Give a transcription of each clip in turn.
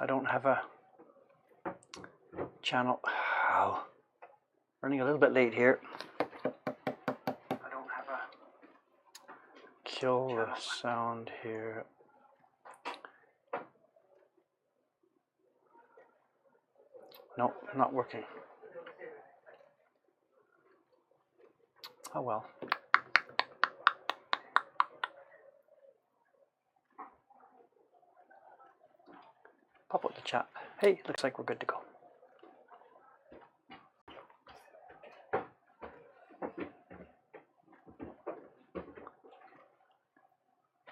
I don't have a channel. Ow. Running a little bit late here. I don't have a kill the sound here. Nope, not working. Oh well. Pop up the chat. Hey, looks like we're good to go.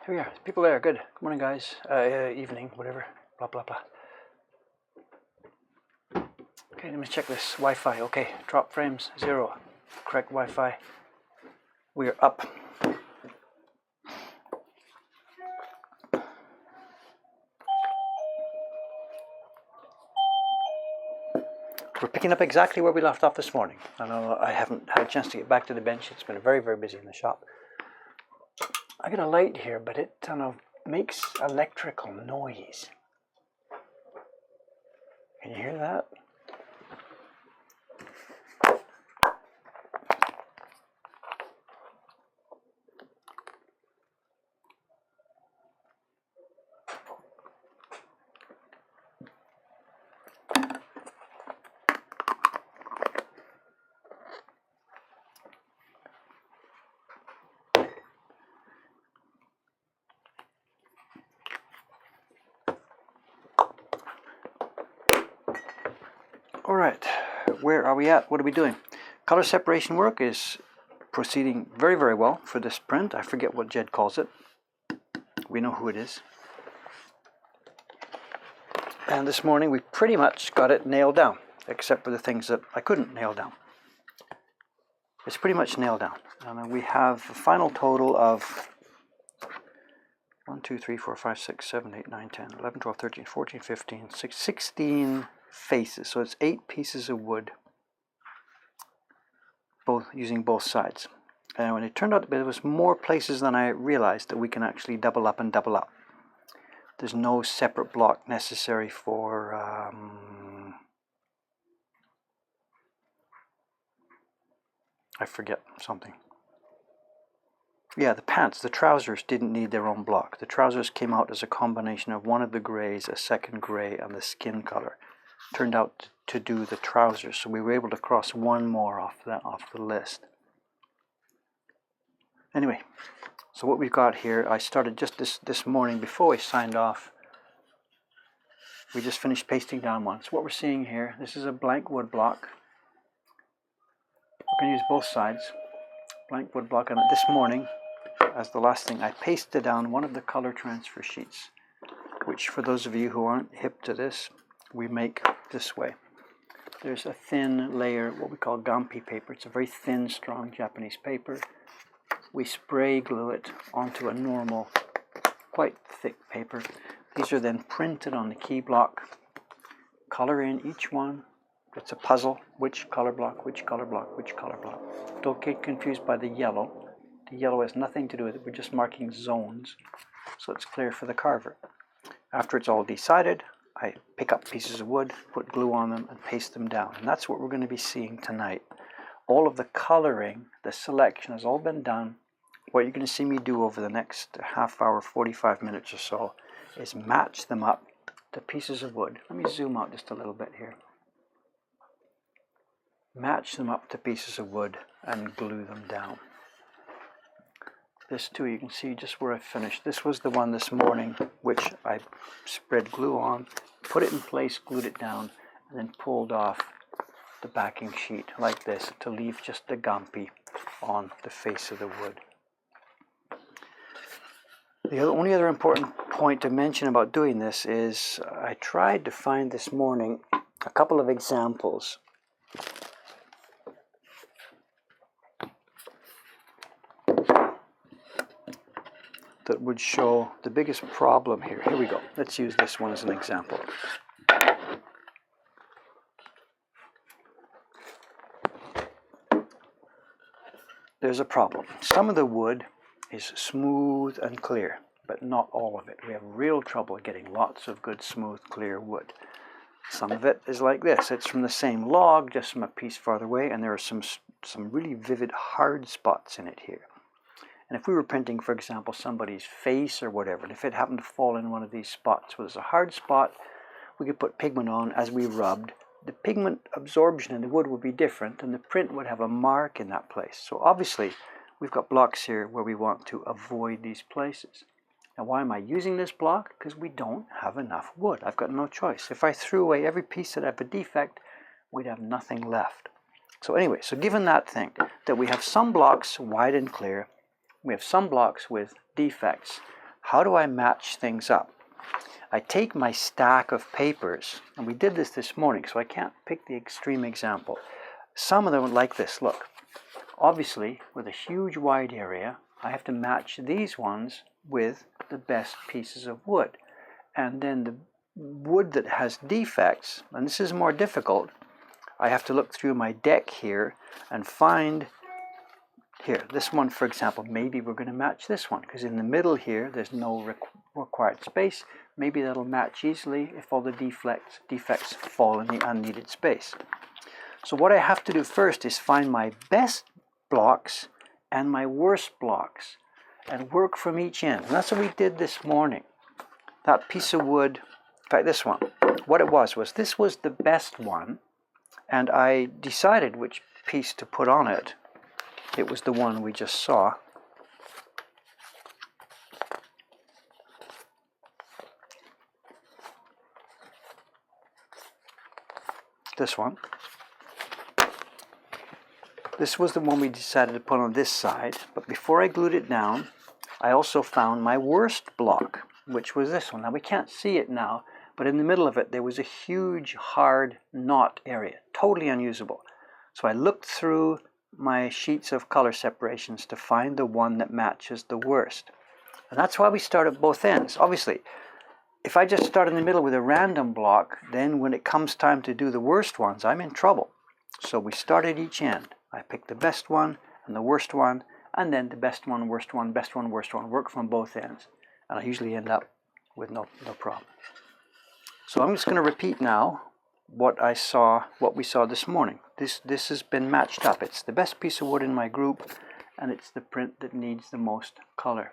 Here we are. People there. Good. Good morning, guys. Evening, whatever. Blah, blah, blah. Okay, let me check this. Wi-Fi. Okay. Drop frames. 0. Correct Wi-Fi. We are up. We're picking up exactly where we left off this morning. I know I haven't had a chance to get back to the bench. It's been very, very busy in the shop. I got a light here, but it kind of makes electrical noise. Can you hear that? All right, where are we at? What are we doing? Color separation work is proceeding very, very well for this print. I forget what Jed calls it. We know who it is. And this morning we pretty much got it nailed down, except for the things that I couldn't nail down. It's pretty much nailed down. And we have a final total of 1, 2, 3, 4, 5, 6, 7, 8, 9, 10, 11, 12, 13, 14, 15, 16 faces. So it's 8 pieces of wood, both using both sides. And when it turned out there was more places than I realized that we can actually double up and double up. There's no separate block necessary for I forget something. Yeah, the pants, the trousers didn't need their own block. The trousers came out as a combination of one of the grays, a second gray, and the skin color. Turned out to do the trousers, so we were able to cross one more off the list. Anyway, so what we've got here, I started just this morning before I signed off. We just finished pasting down one. So what we're seeing here, this is a blank wood block. We're going to use both sides. Blank wood block, and this morning, as the last thing, I pasted down one of the color transfer sheets, which for those of you who aren't hip to this, we make this way. There's a thin layer, what we call gampi paper. It's a very thin, strong Japanese paper. We spray glue it onto a normal, quite thick paper. These are then printed on the key block. Color in each one. It's a puzzle. Which color block, which color block, which color block. Don't get confused by the yellow. The yellow has nothing to do with it. We're just marking zones so it's clear for the carver. After it's all decided, I pick up pieces of wood, put glue on them, and paste them down. And that's what we're going to be seeing tonight. All of the coloring, the selection has all been done. What you're going to see me do over the next half hour, 45 minutes or so, is match them up to pieces of wood. Let me zoom out just a little bit here. Match them up to pieces of wood and glue them down. This too, you can see just where I finished. This was the one this morning, which I spread glue on, put it in place, glued it down, and then pulled off the backing sheet like this to leave just the gampi on the face of the wood. The only other important point to mention about doing this is I tried to find this morning a couple of examples that would show the biggest problem here. Here we go. Let's use this one as an example. There's a problem. Some of the wood is smooth and clear. but not all of it. We have real trouble getting lots of good, smooth, clear wood. Some of it is like this. It's from the same log, just from a piece farther away, and there are some really vivid hard spots in it here. And if we were printing, for example, somebody's face or whatever, and if it happened to fall in one of these spots where there's a hard spot, we could put pigment on as we rubbed. The pigment absorption in the wood would be different, and the print would have a mark in that place. So obviously, we've got blocks here where we want to avoid these places. Now, why am I using this block? Because we don't have enough wood. I've got no choice. If I threw away every piece that had a defect, we'd have nothing left. So anyway, so given that thing, that we have some blocks wide and clear, we have some blocks with defects, how do I match things up? I take my stack of papers, and we did this morning, so I can't pick the extreme example. Some of them are like this, look. Obviously, with a huge wide area, I have to match these ones with the best pieces of wood. And then the wood that has defects, and this is more difficult, I have to look through my deck here and find, here, this one for example, maybe we're going to match this one, because in the middle here there's no required space. Maybe that'll match easily if all the defects fall in the unneeded space. So what I have to do first is find my best blocks and my worst blocks and work from each end. And that's what we did this morning. That piece of wood, in fact this one, what it was this was the best one, and I decided which piece to put on it. It was the one we just saw. This one. This was the one we decided to put on this side, but before I glued it down, I also found my worst block, which was this one. Now we can't see it now, but in the middle of it there was a huge hard knot area, totally unusable. So I looked through my sheets of color separations to find the one that matches the worst. And that's why we start at both ends. Obviously, if I just start in the middle with a random block, then when it comes time to do the worst ones, I'm in trouble. So we start at each end. I pick the best one and the worst one, and then the best one, worst one, best one, worst one, work from both ends. And I usually end up with no problem. So I'm just going to repeat now what we saw this morning. This has been matched up. It's the best piece of wood in my group, and it's the print that needs the most color.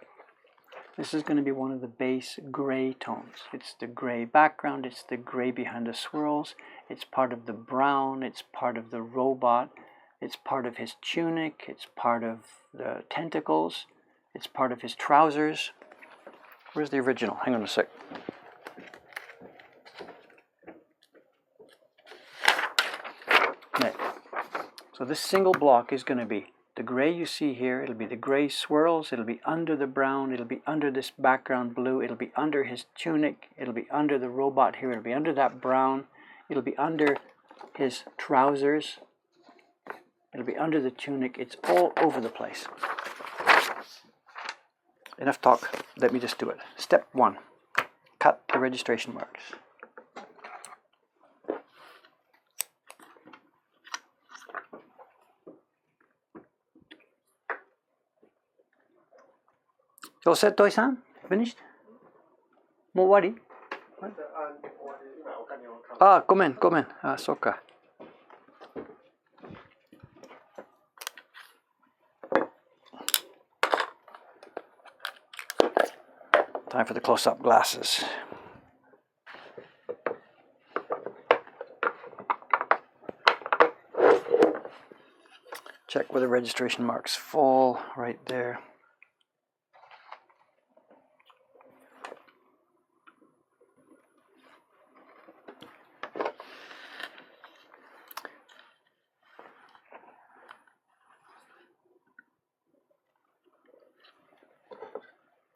This is going to be one of the base gray tones. It's the gray background, it's the gray behind the swirls, it's part of the brown, it's part of the robot, it's part of his tunic, it's part of the tentacles, it's part of his trousers. Where's the original? Hang on a sec. Okay. So this single block is going to be the gray you see here, it'll be the gray swirls, it'll be under the brown, it'll be under this background blue, it'll be under his tunic, it'll be under the robot here, it'll be under that brown, it'll be under his trousers, it'll be under the tunic, it's all over the place. Enough talk, let me just do it. Step 1, cut the registration marks. All set, Toi-san? Finished? もう終わり?ごめん。そうか。Time for the close-up glasses. Check where the registration marks fall, right there.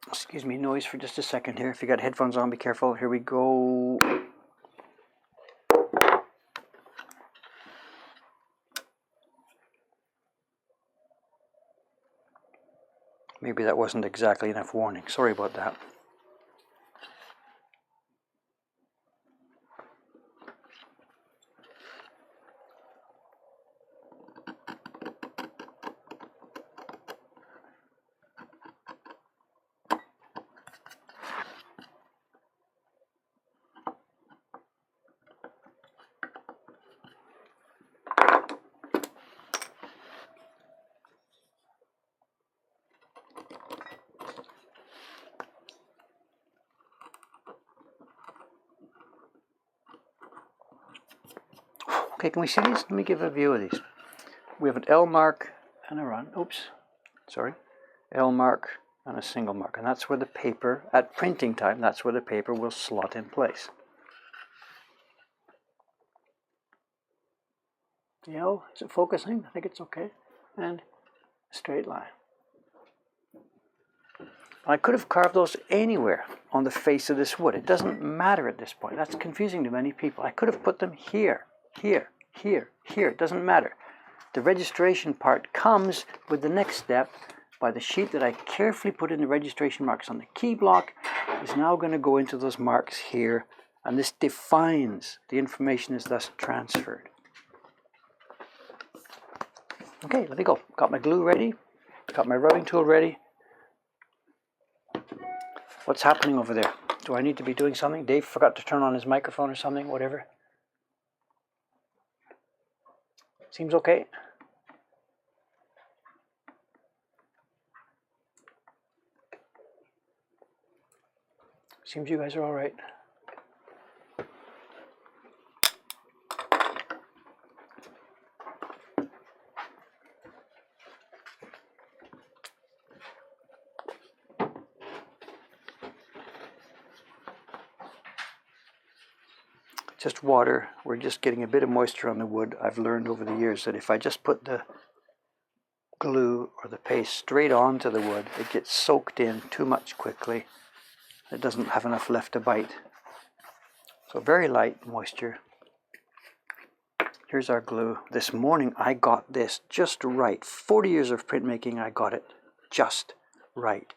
Excuse me, noise for just a second here. If you got headphones on, be careful. Here we go. Maybe that wasn't exactly enough warning. Sorry about that. Okay, can we see these? Let me give a view of these. We have an L mark and a run. Oops, sorry. L mark and a single mark. And that's where the paper, at printing time, that's where the paper will slot in place. The L, is it focusing? I think it's okay. And a straight line. I could have carved those anywhere on the face of this wood. It doesn't matter at this point. That's confusing to many people. I could have put them here, here, here, here. It doesn't matter. The registration part comes with the next step. By the sheet that I carefully put in the registration marks on the key block is now going to go into those marks here, and this defines the information is thus transferred. Okay, let me go. Got my glue ready, got my rubbing tool ready. What's happening over there? Do I need to be doing something? Dave forgot to turn on his microphone or something, whatever. Seems okay. Seems you guys are all right. Just water. We're just getting a bit of moisture on the wood. I've learned over the years that if I just put the glue or the paste straight onto the wood, it gets soaked in too much quickly. It doesn't have enough left to bite. So very light moisture. Here's our glue. This morning I got this just right. 40 years of printmaking, I got it just right.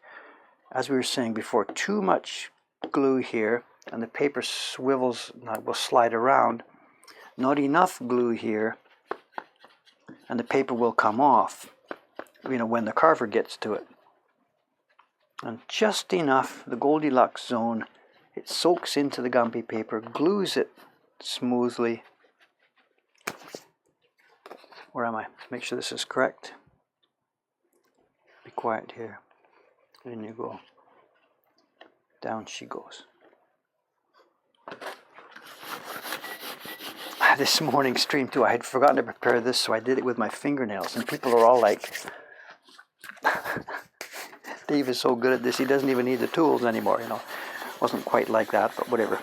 As we were saying before, too much glue here and the paper swivels and will slide around. Not enough glue here and the paper will come off, when the carver gets to it. And just enough, the Goldilocks zone, it soaks into the Gumpy paper, glues it smoothly. Where am I? Make sure this is correct. Be quiet here. In you go. Down she goes. This morning's stream too, I had forgotten to prepare this, so I did it with my fingernails, and people are all like, Dave is so good at this, he doesn't even need the tools anymore, Wasn't quite like that, but whatever.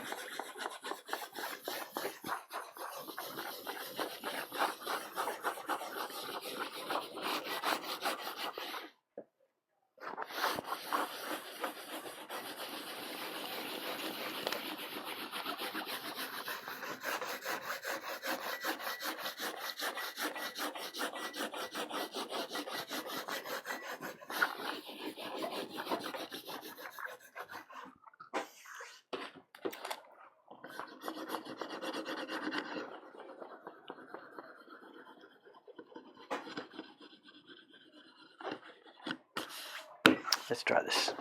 Let's try this.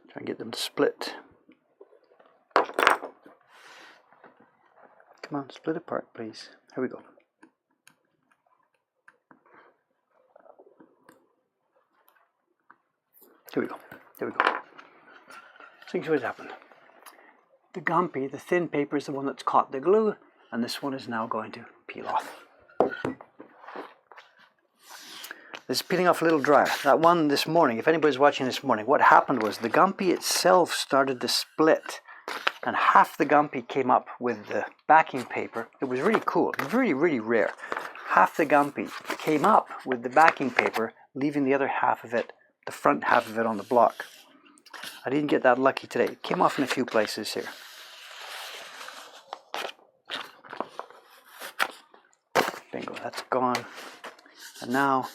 Try and get them to split. Come on, split apart, please. Here we go. Here we go. There we go. So here's what happened. The Gumpy, the thin paper, is the one that's caught the glue, and this one is now going to peel off. This is peeling off a little drier. That one this morning, if anybody's watching this morning, what happened was the Gumpy itself started to split, and half the Gumpy came up with the backing paper. It was really cool, really, really rare. Half the Gumpy came up with the backing paper, leaving the other half of it, the front half of it, on the block. I didn't get that lucky today. It came off in a few places here. Bingo, that's gone. And now,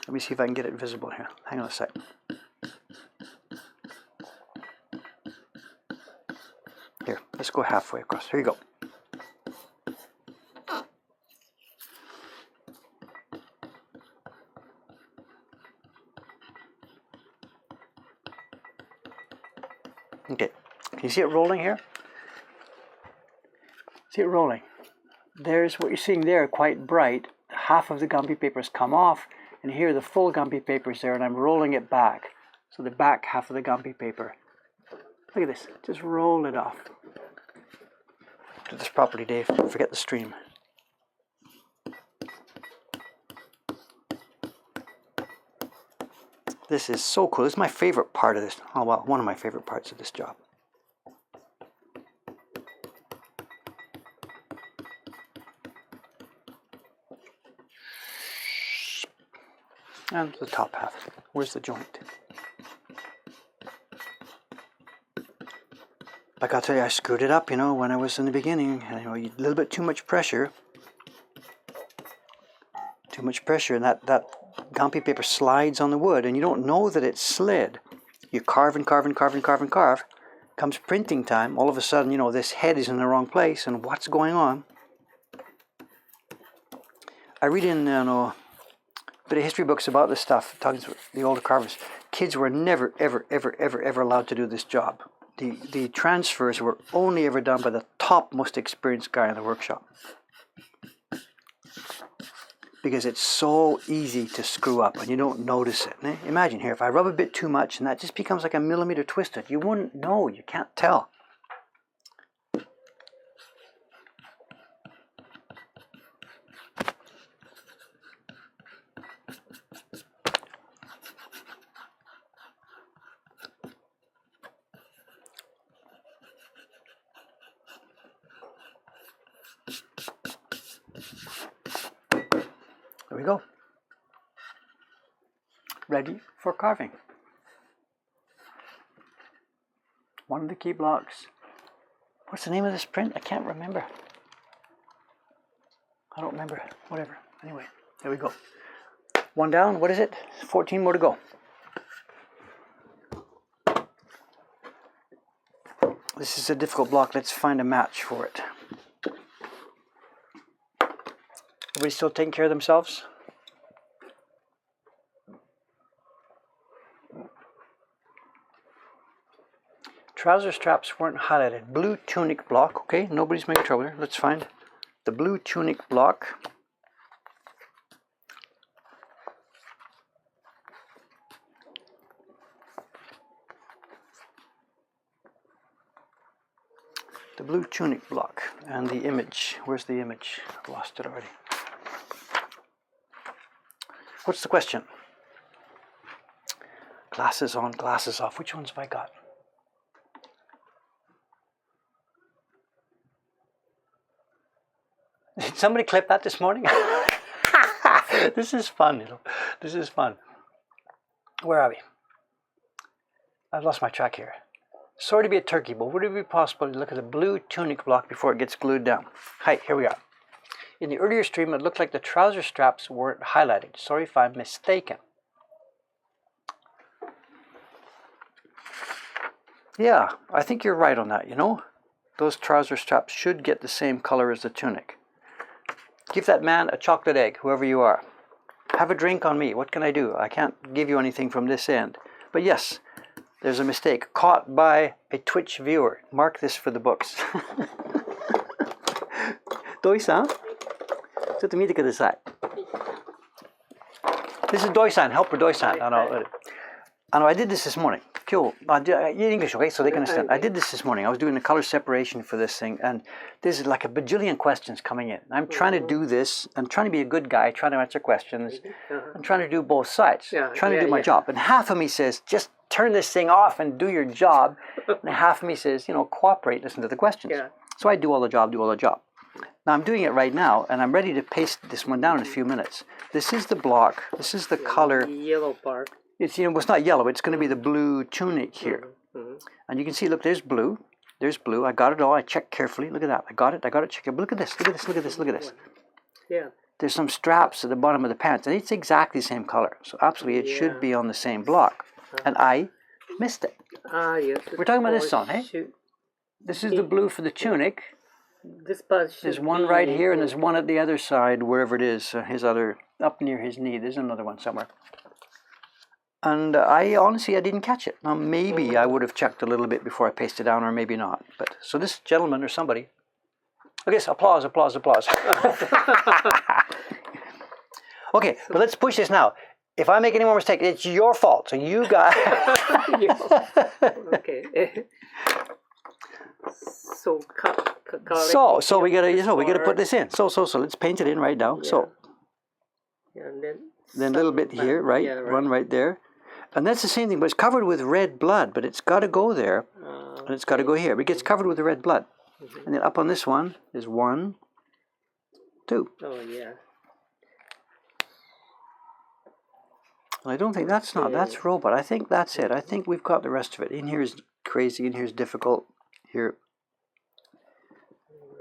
let me see if I can get it visible here. Hang on a sec. Here, let's go halfway across. Here you go. Okay, Can you see it rolling here? See it rolling. There's what you're seeing there, quite bright. Half of the Gumby paper's come off, and here the full Gumby paper's there, and I'm rolling it back. So the back half of the Gumby paper. Look at this, just roll it off. Do this properly, Dave. Forget the stream. This is so cool. This is my favorite part of this. Oh, well, one of my favorite parts of this job. And the top half. Where's the joint? Like I'll tell you, I screwed it up, you know, when I was in the beginning. And, you know, a little bit too much pressure. Too much pressure, and that Gumby paper slides on the wood, and you don't know that it's slid. You carve and carve and carve and carve and carve. Comes printing time, all of a sudden, you know, this head is in the wrong place, and what's going on? I read in, a bit of history books about this stuff, talking to the older carvers. Kids were never, ever, ever, ever, ever allowed to do this job. The transfers were only ever done by the top most experienced guy in the workshop. Because it's so easy to screw up and you don't notice it. Imagine here, if I rub a bit too much and that just becomes like a millimeter twisted, you wouldn't know, you can't tell. There we go. Ready for carving. One of the key blocks. What's the name of this print? I can't remember. I don't remember. Whatever. Anyway, there we go. One down. What is it? 14 more to go. This is a difficult block. Let's find a match for it. Everybody still taking care of themselves? Trouser straps weren't highlighted. Blue tunic block. Okay, nobody's making trouble here. Let's find the blue tunic block. The blue tunic block and the image. Where's the image? I've lost it already. What's the question? Glasses on, glasses off. Which ones have I got? Did somebody clip that this morning? This is fun, you know. This is fun. Where are we? I've lost my track here. Sorry to be a turkey, but would it be possible to look at the blue tunic block before it gets glued down? Hi, here we are. In the earlier stream, it looked like the trouser straps weren't highlighted. Sorry if I'm mistaken. Yeah, I think you're right on that, you know. Those trouser straps should get the same color as the tunic. Give that man a chocolate egg, whoever you are. Have a drink on me. What can I do? I can't give you anything from this end. But yes, there's a mistake. Caught by a Twitch viewer. Mark this for the books. Doi-san? ちょっと見てください. This is Doi-san, helper Doi-san. I did this morning. In English, okay, so they can understand. I did this morning. I was doing the color separation for this thing, and there's like a bajillion questions coming in. I'm trying to do this. I'm trying to be a good guy, trying to answer questions. I'm trying to do both sides, trying to do my job. And half of me says, just turn this thing off and do your job. And half of me says, you know, cooperate, listen to the questions. So I do all the job, Now I'm doing it right now, and I'm ready to paste this one down in a few minutes. This is the block. This is the color. Yellow part. It's, you know, it's not yellow. It's going to be the blue tunic here. And you can see, look, there's blue. There's blue. I got it all. I checked carefully. Look at that. I got it. Check it. Look at this. Look at this. Look at this. Look at this. Yeah. There's some straps at the bottom of the pants, and it's exactly the same color. So absolutely, it should be on the same block. And I missed it. Yes. We're talking about this song, hey? This is the blue for the tunic. This part should There's one right here, and there's one at the other side, wherever it is, his other, up near his knee. There's another one somewhere. And I honestly, I didn't catch it. Now, maybe I would have checked a little bit before I pasted down, or maybe not. But so this gentleman or somebody, I guess, applause. Okay, but let's push this now. If I make any more mistakes, it's your fault. So you guys. Okay. So we gotta put this in. So let's paint it in right now. Yeah. So And then a little bit here, right? Yeah, right. Run right there. And that's the same thing, but it's covered with red blood, but it's got to go there, and it's got to go here. It gets covered with the red blood. And then up on this one is 1, 2. Oh, yeah. And I don't think that's that's robot. I think that's it. I think we've got the rest of it. In here is crazy, in here is difficult. Here,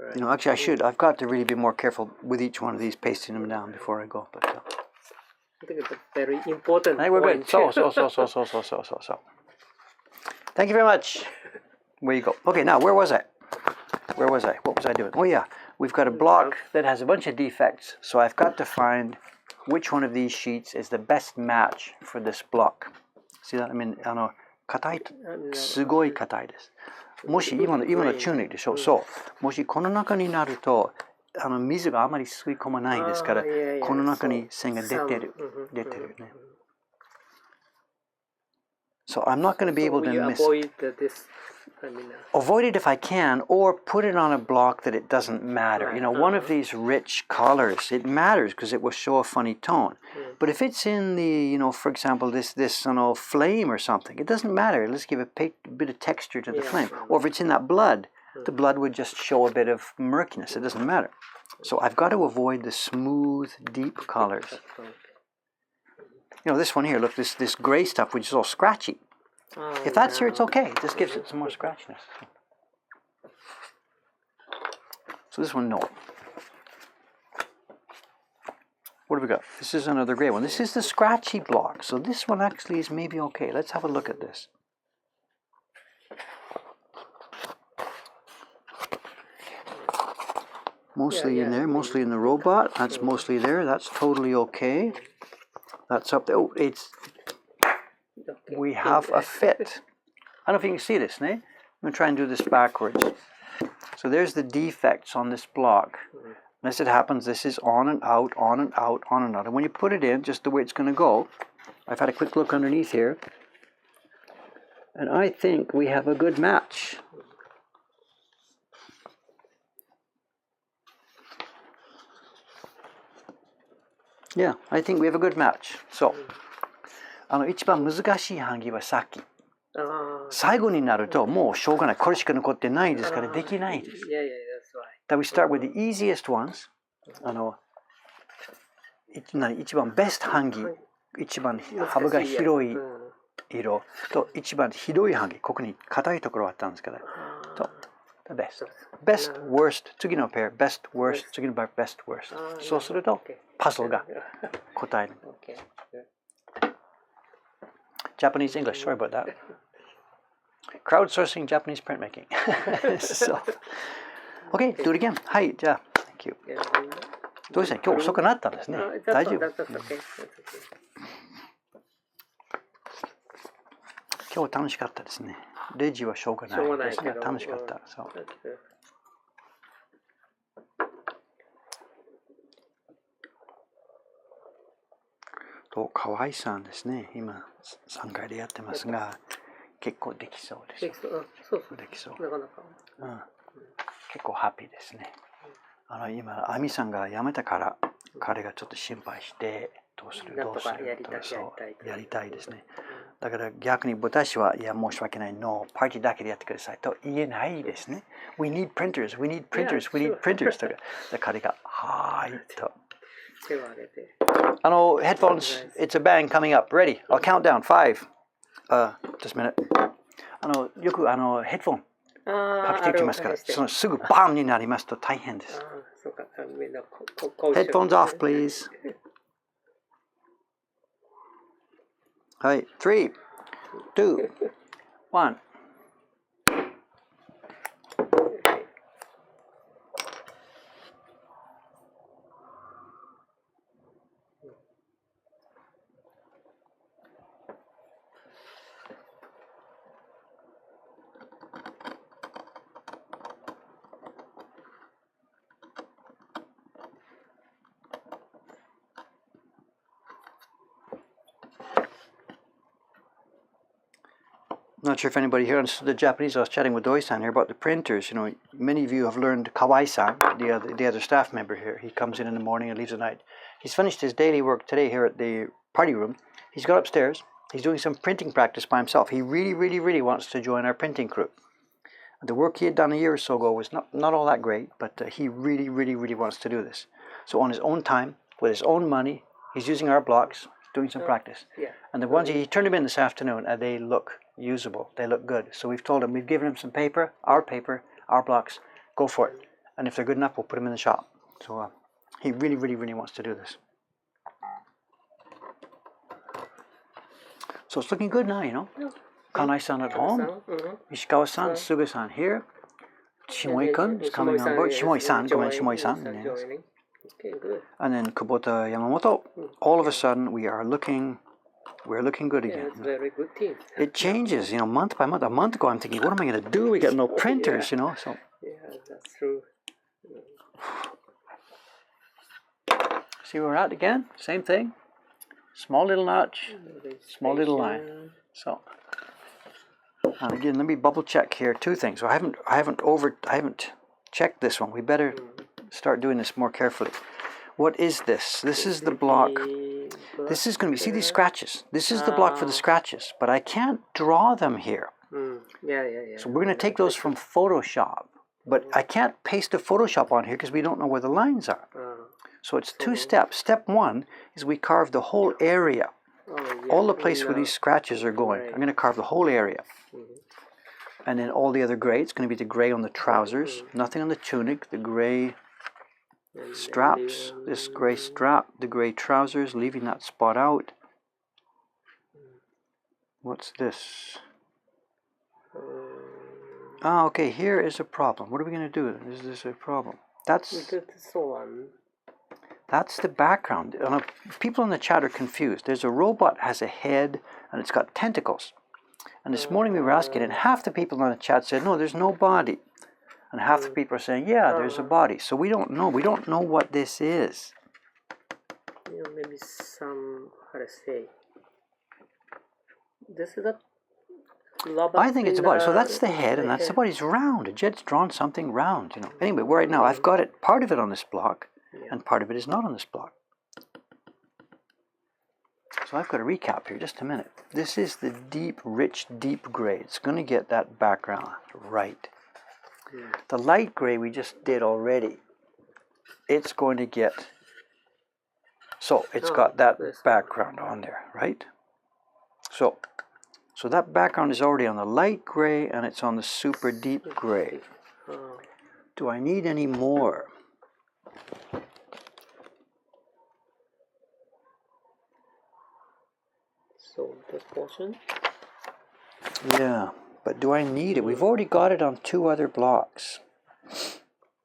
Right. you know, actually I've got to really be more careful with each one of these, pasting them down before I go. But I think it's a very important I think we're point. good. So. Thank you very much. Where you go? Okay, now where was I? What was I doing? Oh yeah, we've got a block that has a bunch of defects. So I've got to find which one of these sheets is the best match for this block. See that? I mean, 硬いと、すごい硬いです。もし今のチューニングでしょ。そう。もしこの中になると、水があまり吸い込まないですから、この中に線が出てるね。So I'm not going to be able to avoid this. Avoid it if I can, or put it on a block that it doesn't matter. Right. You know, one of these rich colors, it matters because it will show a funny tone. But if it's in the, for example, this flame or something, it doesn't matter. Let's give a bit of texture to the flame. Or if it's in that blood, the blood would just show a bit of murkiness. It doesn't matter. So I've got to avoid the smooth, deep colors. This one here, look, this gray stuff, which is all scratchy. If that's here, it's okay. It just gives it some more scratchiness. So this one, no. What have we got? This is another gray one. This is the scratchy block. So this one actually is maybe okay. Let's have a look at this. Mostly in there, mostly in the robot. That's mostly there. That's totally okay. That's up there. Oh, we have a fit. I don't know if you can see this, I'm going to try and do this backwards. So there's the defects on this block. And as it happens, this is on and out, on and out, on and out. And when you put it in, just the way it's going to go, I've had a quick look underneath here. And I think we have a good match. Yeah, I think we have a good match. So, 一番難しい版木はさっき。最後になるともうしょうがない。これしか残ってないですからできないです。That we start with the easiest ones. 一番ベスト版木、一番幅が広い色と一番ひどい版木、ここに硬いところあったんですけど、と the best. Best, worst, 次のペア、best, worst, 次のペア、best, worst. そうするとパズルが答える。Japanese English, sorry about that. Crowdsourcing Japanese printmaking. So, okay, do it again. はい、じゃあ、thank you. どうでした？今日遅くなったんですね。大丈夫？今日楽しかったですね。レジはしょうがないですが、楽しかった。そう。と河合さんですね。今3回でやってますが、結構できそうです。できそう。なかなか。結構ハッピーですね。今亜美さんが辞めたから彼がちょっと心配してどうするそうやりたいですね。だから逆に私はいや申し訳ないのパーティーだけでやってくださいと言えないですね。We need printers, we need printers, we need printers とか彼がはーいと。headphones, it's a bang coming up. Ready? I'll count down. 5. Just a minute. よくヘッドフォンかけていきますから、そのすぐバンになりますと大変です。Headphones off, please. はい、3, 2, 1. Not sure if anybody here understood the Japanese. I was chatting with Doi-san here about the printers. You know, many of you have learned Kawai-san, the other staff member here. He comes in the morning and leaves at night. He's finished his daily work today here at the party room. He's got upstairs. He's doing some printing practice by himself. He really, really, really wants to join our printing crew. The work he had done a year or so ago was not all that great, but he really, really, really wants to do this. So on his own time, with his own money, he's using our blocks, doing some practice. Yeah. And the ones he turned them in this afternoon, and they look usable. They look good. So we've told him, we've given him some paper, our blocks, go for it. And if they're good enough, we'll put them in the shop. So he really, really, really wants to do this. So it's looking good now, you know. Kanai-san at home, Ishikawa-san, Suga-san here, Shimoi-kun is coming on board, Shimoi-san, Shimoi-san, yes. Okay, good. And then Kubota Yamamoto. All of a sudden, we're looking good again. Yeah, it's a very good team. It changes, you know, month by month. A month ago, I'm thinking, what am I going to do? We got no printers, you know. So yeah, that's true. see where we're at again. Same thing. Small little notch, small little line. So, and again, let me bubble check here. Two things. So I haven't checked this one. We better start doing this more carefully. What is this? This is the block. This is going to be, see these scratches? This is the block for the scratches, but I can't draw them here. Yeah. So we're going to take those from Photoshop, but I can't paste a Photoshop on here because we don't know where the lines are. So it's two steps. Step one is we carve the whole area. All the place where these scratches are going. I'm going to carve the whole area. And then all the other gray, it's going to be the gray on the trousers, nothing on the tunic, the gray straps, this gray strap, the gray trousers, leaving that spot out. What's this? Ah, okay, here is a problem. What are we going to do? Is this a problem? That's the background. People in the chat are confused. There's a robot has a head and it's got tentacles. And this morning we were asking, and half the people in the chat said, no, there's no body. And half the people are saying, yeah, there's a body. So we don't know. We don't know what this is. Maybe some, how to say, this is a I think it's a body. So that's the head, and that's the body. It's round. Jed's drawn something round, you know. Anyway, right now I've got it, part of it on this block, and part of it is not on this block. So I've got a recap here, just a minute. This is the deep, rich, deep gray. It's going to get that background right. The light gray we just did already. It's going to get, so it's got that background on there, right? So that background is already on the light gray and it's on the super deep gray. Do I need any more? So this portion? Yeah, but do I need it? We've already got it on two other blocks.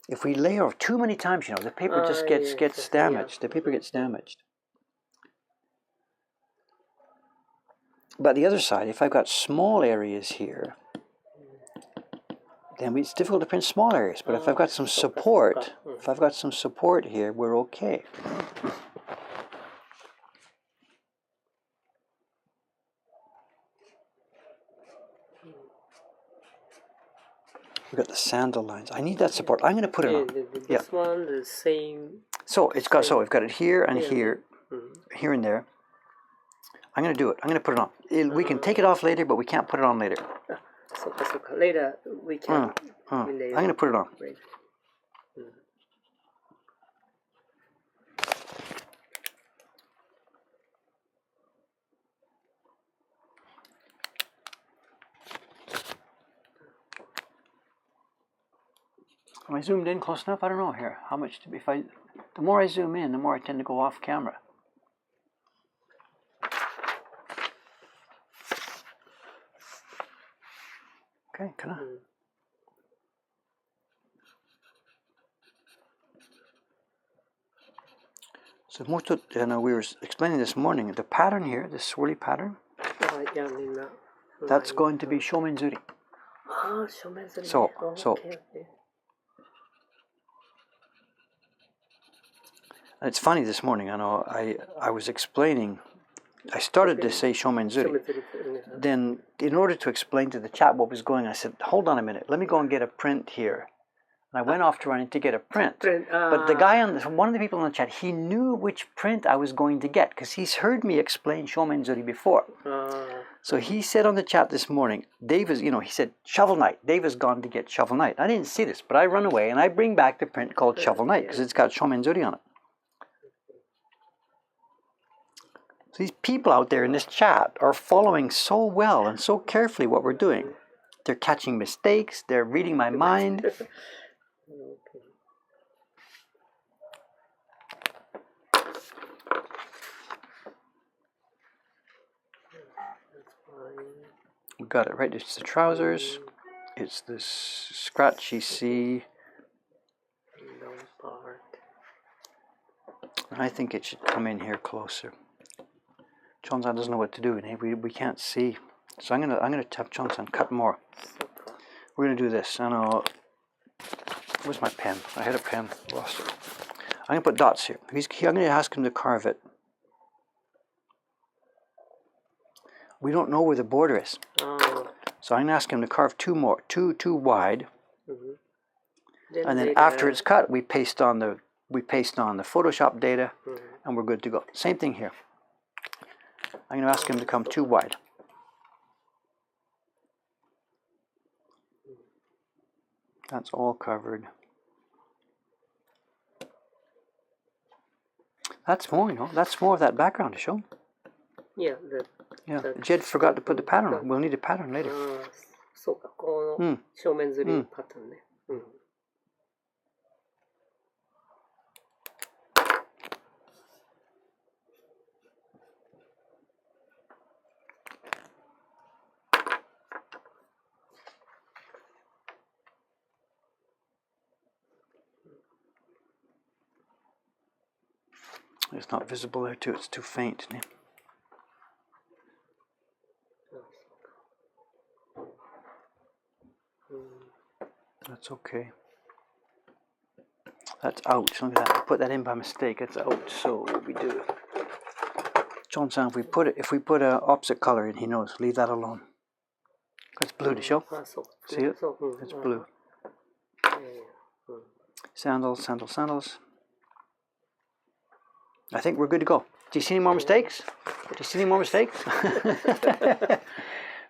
If we layer too many times, you know, the paper just gets damaged. The paper gets damaged. But the other side, if I've got small areas here, then it's difficult to print small areas. But if I've got some support, here, we're okay. We've got the sandal lines. I need that support. I'm going to put it on. This one, the same. So it's got. So we've got it here and here, here and there. I'm going to do it. I'm going to put it on. We can take it off later, but we can't put it on later. Later we can. I'm going to put it on. Am I zoomed in close enough? I don't know here. How much to be? The more I zoom in, the more I tend to go off camera. Okay, can I? So we were explaining this morning, the pattern here, this swirly pattern, that's going to be shomenzuri. So, and it's funny this morning, I know, I was explaining I started to say Shomenzuri. Then, in order to explain to the chat what was going on, I said, hold on a minute, let me go and get a print here. And I went off to running to get a print. But the guy, one of the people in the chat, he knew which print I was going to get because he's heard me explain Shomenzuri before. So he said on the chat this morning, Dave is, he said, Shovel Knight. Dave has gone to get Shovel Knight. I didn't see this, but I run away and I bring back the print called Shovel Knight because it's got Shomenzuri on it. So these people out there in this chat are following so well and so carefully what we're doing. They're catching mistakes. They're reading my mind. We got it right. It's the trousers. It's this scratchy C. I think it should come in here closer. Chonsan doesn't know what to do, and we can't see. So I'm gonna have Chonsan cut more. We're gonna do this. I know. Where's my pen? I had a pen. Lost it. I'm gonna put dots here. I'm gonna ask him to carve it. We don't know where the border is. So I'm going to ask him to carve two more, two wide. And then after it's cut, we paste on the Photoshop data, and we're good to go. Same thing here. I'm going to ask him to come 2 wide. That's all covered. That's more, that's more of that background to show. Yeah. Jed forgot to put the pattern on. We'll need a pattern later. そうか、この正面釣りパターンね。It's not visible there too. It's too faint. Isn't it? That's okay. That's out. Look at that. I put that in by mistake. It's out. So what we do? John-san, if we put a opposite color in, he knows. Leave that alone. It's blue to show. See it? It's blue. Sandals, sandals, sandals. I think we're good to go. Do you see any more mistakes? Do you see any more mistakes?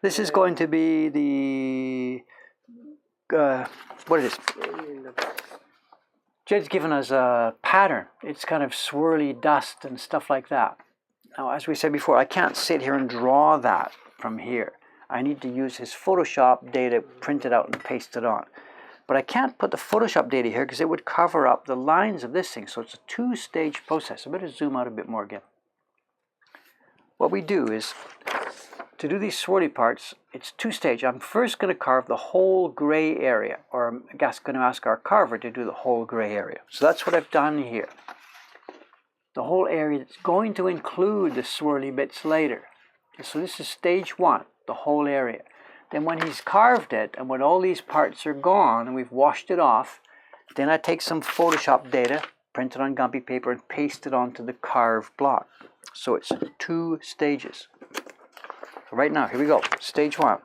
This is going to be the what it is. Jed's given us a pattern. It's kind of swirly dust and stuff like that. Now, as we said before, I can't sit here and draw that from here. I need to use his Photoshop data, print it out and paste it on. But I can't put the Photoshop data here because it would cover up the lines of this thing. So it's a 2-stage process. I better zoom out a bit more again. What we do is, to do these swirly parts, it's 2-stage. I'm first going to carve the whole gray area, or I'm going to ask our carver to do the whole gray area. So that's what I've done here. The whole area that's going to include the swirly bits later. So this is stage 1, the whole area. Then when he's carved it, and when all these parts are gone, and we've washed it off, then I take some Photoshop data, print it on Gumpy paper, and paste it onto the carved block. So it's 2 stages. So right now, here we go. Stage 1.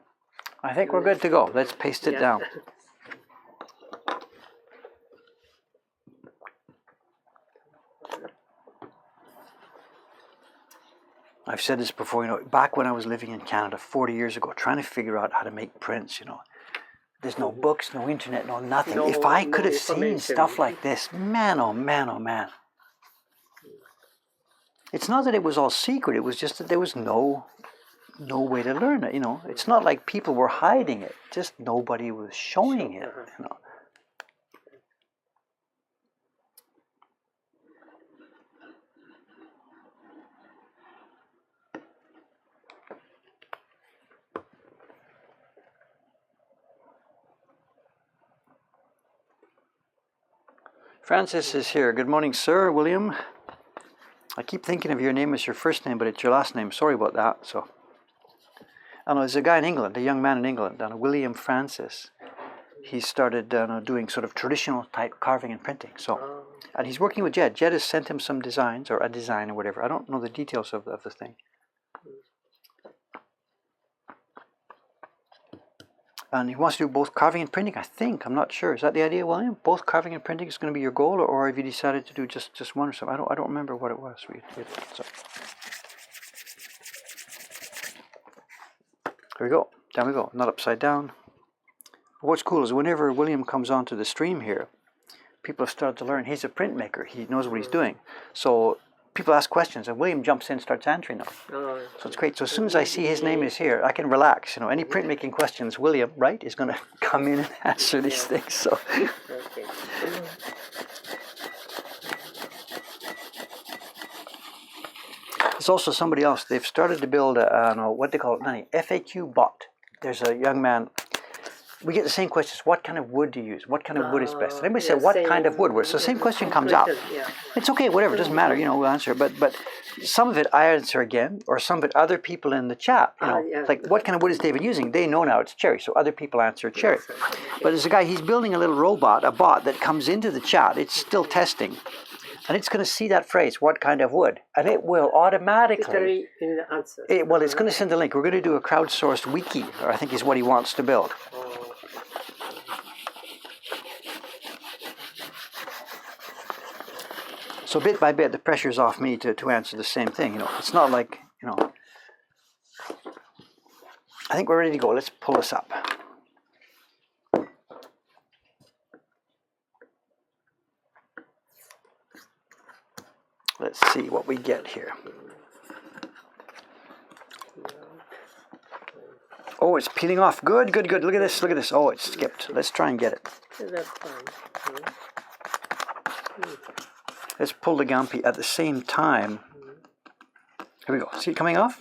I think we're good to go. Let's paste it down. I've said this before, back when I was living in Canada 40 years ago, trying to figure out how to make prints, There's no books, no internet, no nothing. If I could have seen stuff like this, man, oh man, oh man. It's not that it was all secret, it was just that there was no way to learn it, It's not like people were hiding it, just nobody was showing it, Francis is here. Good morning, sir. William. I keep thinking of your name as your first name, but it's your last name. Sorry about that. So, I know there's a guy in England, a young man in England, William Francis. He started doing sort of traditional type carving and printing. So, and he's working with Jed. Jed has sent him some designs, or a design or whatever. I don't know the details of the thing. And he wants to do both carving and printing, I think. I'm not sure. Is that the idea, William? Both carving and printing is going to be your goal, or have you decided to do just one or something? I don't remember what it was. There we go. Down we go. Not upside down. But what's cool is whenever William comes onto the stream here, people have started to learn. He's a printmaker. He knows what he's doing. So people ask questions, and William jumps in and starts answering them. So it's great. So as soon as I see his name is here, I can relax. You know, any printmaking questions, William, right, is going to come in and answer these things. So. Okay. There's also somebody else. They've started to build what they call it, FAQ bot. There's a young man. We get the same questions. What kind of wood do you use? What kind of wood is best? And everybody said, what kind of wood? So the same question comes out. Yeah. It's okay, whatever. It doesn't matter. You know, we'll answer. But some of it I answer again, or some of it other people in the chat. You know, like what kind of wood is David using? They know now it's cherry, so other people answer cherry. But there's a guy. He's building a little robot, a bot that comes into the chat. It's still testing. And it's going to see that phrase, what kind of wood? And it will automatically... it's going to send a link. We're going to do a crowdsourced wiki, or I think is what he wants to build. So bit by bit, the pressure's off me to answer the same thing. You know, it's not like, you know... I think we're ready to go. Let's pull this up. Let's see what we get here. Oh, it's peeling off. Good, good, good. Look at this, look at this. Oh, it skipped. Let's try and get it. That's fine. Let's pull the gampi at the same time. Here we go. See it coming off?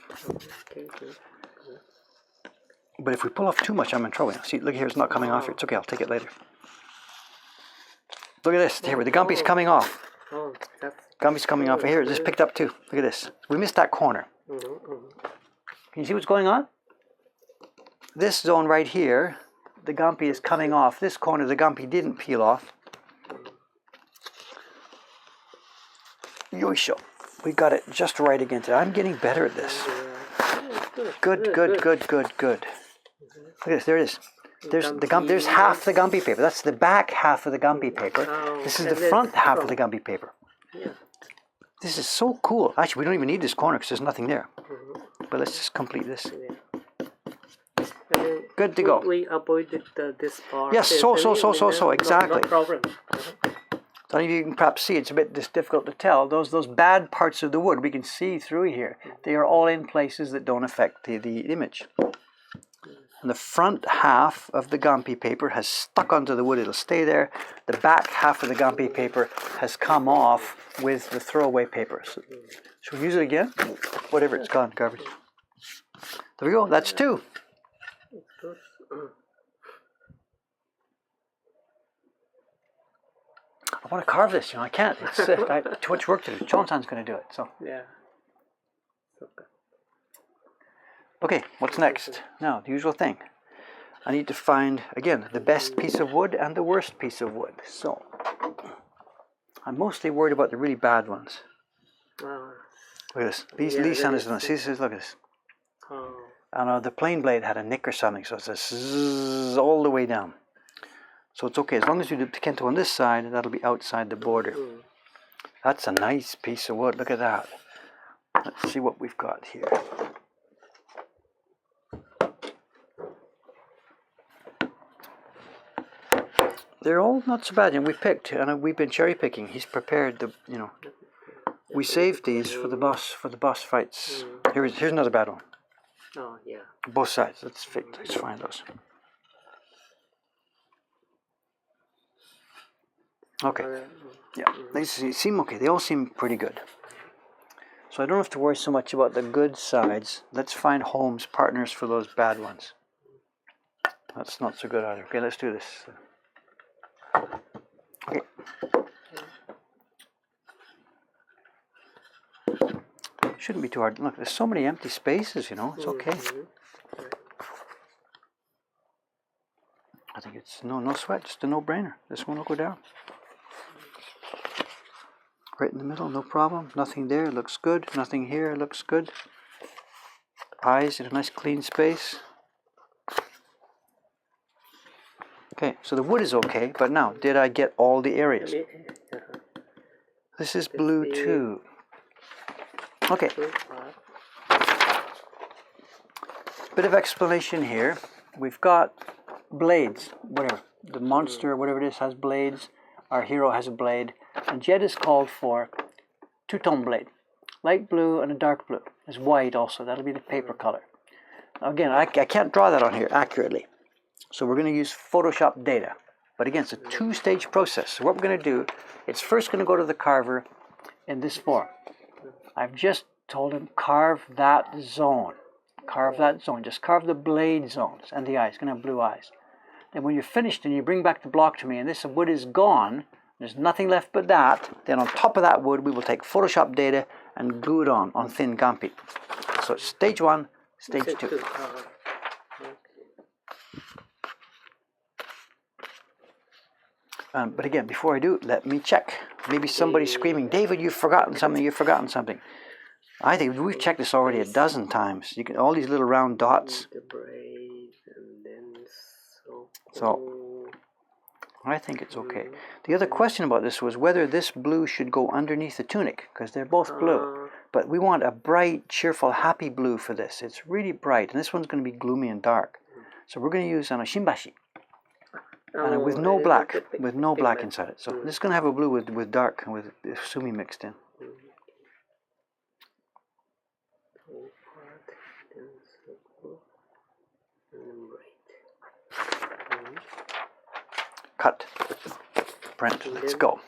But if we pull off too much, I'm in trouble. See, look here, it's not coming off here. It's okay, I'll take it later. Look at this. Here, the gampi's coming off. Gampi's coming off. Here, it's picked up too. Look at this. We missed that corner. Can you see what's going on? This zone right here, the gampi is coming off. This corner, the gampi didn't peel off. Yoisho. We got it just right again today. I'm getting better at this. Good, good, good, good, good. Look at this. There it is. There's half the gampi paper. That's the back half of the gampi paper. This is the front half of the gampi paper. This is so cool. Actually, we don't even need this corner because there's nothing there. But let's just complete this. Good to go. We avoided this part. Yes, so exactly. No problem. So you can perhaps see it's a bit difficult to tell. Those bad parts of the wood we can see through here. They are all in places that don't affect the image. And the front half of the gampi paper has stuck onto the wood. It'll stay there. The back half of the gampi paper has come off with the throwaway paper. So, should we use it again? Whatever, it's gone, garbage. There we go. That's two. I want to carve this, you know, I can't. It's too much work to do. Chon-san's going to do it, so. Yeah. Okay, what's next? Now, the usual thing. I need to find, again, the best piece of wood and the worst piece of wood. So, I'm mostly worried about the really bad ones. Look at this. These sounds, look at this. And the plain blade had a nick or something, so it's a zzz all the way down. So it's okay, as long as you do Kento on this side, that'll be outside the border. That's a nice piece of wood, look at that. Let's see what we've got here. They're all not so bad, and we picked, and we've been cherry picking. He's prepared the, you know. We saved these for the boss fights. Here's another bad one. Oh yeah. Both sides. Let's find those. Okay. Yeah. They seem okay. They all seem pretty good. So I don't have to worry so much about the good sides. Let's find homes, partners for those bad ones. That's not so good either. Okay, let's do this. Okay. Shouldn't be too hard. Look, there's so many empty spaces, you know. It's okay. I think it's no sweat, just a no-brainer. This one will go down. Right in the middle, no problem. Nothing there, looks good. Nothing here, looks good. Eyes in a nice clean space. Okay, so the wood is okay, but now, did I get all the areas? This is blue too. Okay. Bit of explanation here. We've got blades, whatever. The monster, whatever it is, has blades. Our hero has a blade. And Jed is called for two-tone blade. Light blue and a dark blue. There's white also. That'll be the paper color. Again, I can't draw that on here accurately. So we're going to use Photoshop data. But again, it's a two-stage process. So what we're going to do, it's first going to go to the carver in this form. I've just told him, carve that zone. Carve that zone. Just carve the blade zones and the eyes. It's going to have blue eyes. Then when you're finished and you bring back the block to me and this wood is gone, there's nothing left but that, then on top of that wood we will take Photoshop data and glue it on thin gampi. So it's stage 1, stage 2. But again, before I do, let me check. Maybe somebody's screaming, David, you've forgotten something, you've forgotten something. I think we've checked this already a dozen times. You can all these little round dots. So I think it's okay. The other question about this was whether this blue should go underneath the tunic, because they're both blue. But we want a bright, cheerful, happy blue for this. It's really bright, and this one's going to be gloomy and dark. So we're going to use shimbashi. And with no black inside it. So this is going to have a blue with dark, with sumi mixed in. Cut. Brent, let's go.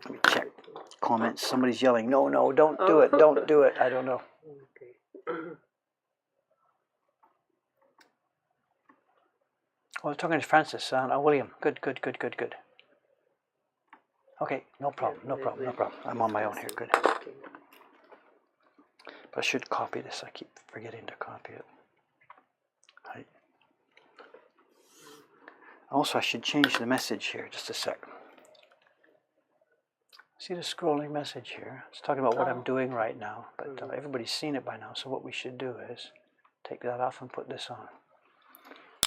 Let me check. Comments. Somebody's yelling, no, don't do it, don't do it. I don't know. Oh, I was talking to Francis. William. Good. Okay, no problem. I'm on my own here. Good. But I should copy this. I keep forgetting to copy it. Right. Also, I should change the message here. Just a sec. See the scrolling message here? It's talking about what I'm doing right now. But everybody's seen it by now. So what we should do is take that off and put this on.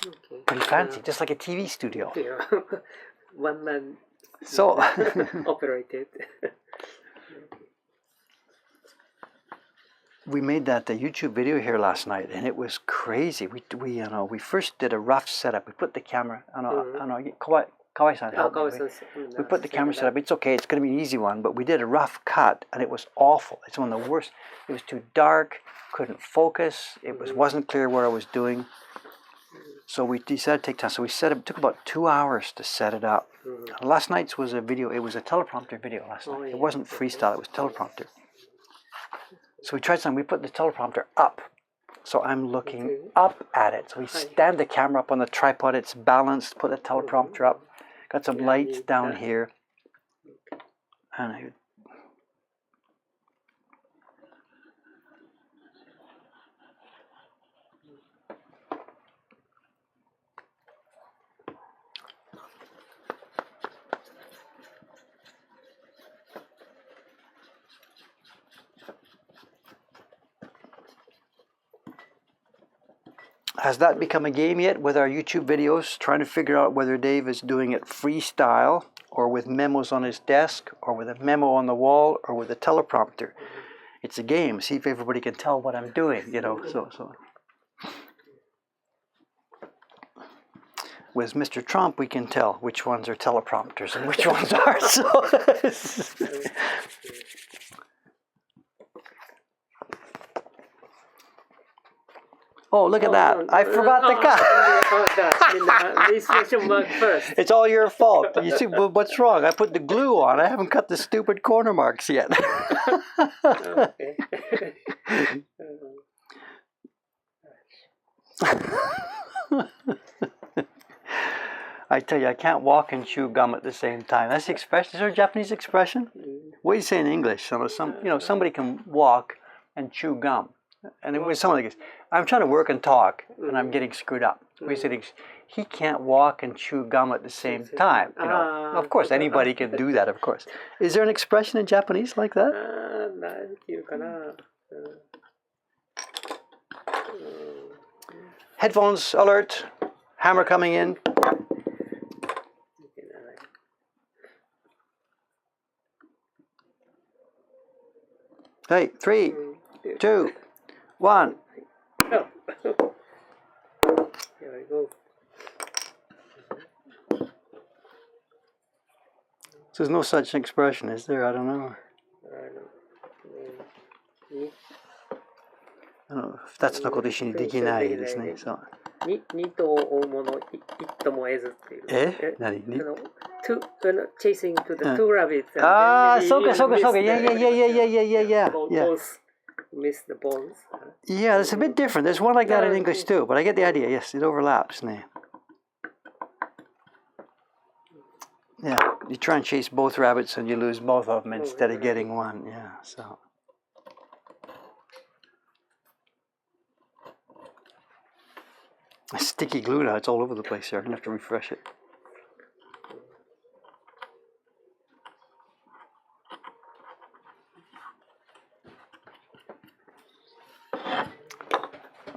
Okay. Pretty fancy, just like a TV studio. Yeah. One man so operated. We made that YouTube video here last night, and it was crazy. We first did a rough setup. We put the camera Kawai-san helped me. We put the camera setup. It's okay. It's going to be an easy one, but we did a rough cut, and it was awful. It's one of the worst. It was too dark. Couldn't focus. It wasn't clear what I was doing. So we decided to take time. So we set it. It took about 2 hours to set it up. Last night's was a video. It was a teleprompter video last night. It wasn't freestyle. It was teleprompter. So we tried something. We put the teleprompter up. So I'm looking up at it. So we stand the camera up on the tripod. It's balanced. Put the teleprompter up. Got some lights down here. And has that become a game yet with our YouTube videos? Trying to figure out whether Dave is doing it freestyle or with memos on his desk or with a memo on the wall or with a teleprompter. It's a game. See if everybody can tell what I'm doing, So. With Mr. Trump, we can tell which ones are teleprompters and which ones are. So. Oh, look at that. I forgot the cut. This question mark first. It's all your fault. You see, what's wrong? I put the glue on. I haven't cut the stupid corner marks yet. Okay. I tell you, I can't walk and chew gum at the same time. That's the expression. Is there a Japanese expression? What do you say in English? Somebody can walk and chew gum. And it was someone like this. I'm trying to work and talk, and I'm getting screwed up. We said he can't walk and chew gum at the same time. Of course, anybody can do that. Of course. Is there an expression in Japanese like that? Headphones alert. Hammer coming in. Hey, 3, 2, 1. Oh. Here we go. There's no such expression, is there? I don't know. I don't know. 2つのこと一緒にできないですね。そう。2と追うもの、1とも得ずっていう。何chasing to the two rabbits. So yeah. Both miss the balls. Yeah, it's a bit different. There's one like that in English too, but I get the idea. Yes, it overlaps. Yeah, you try and chase both rabbits and you lose both of them instead of getting one. Yeah, so. Sticky glue now, it's all over the place here. I'm going to have to refresh it.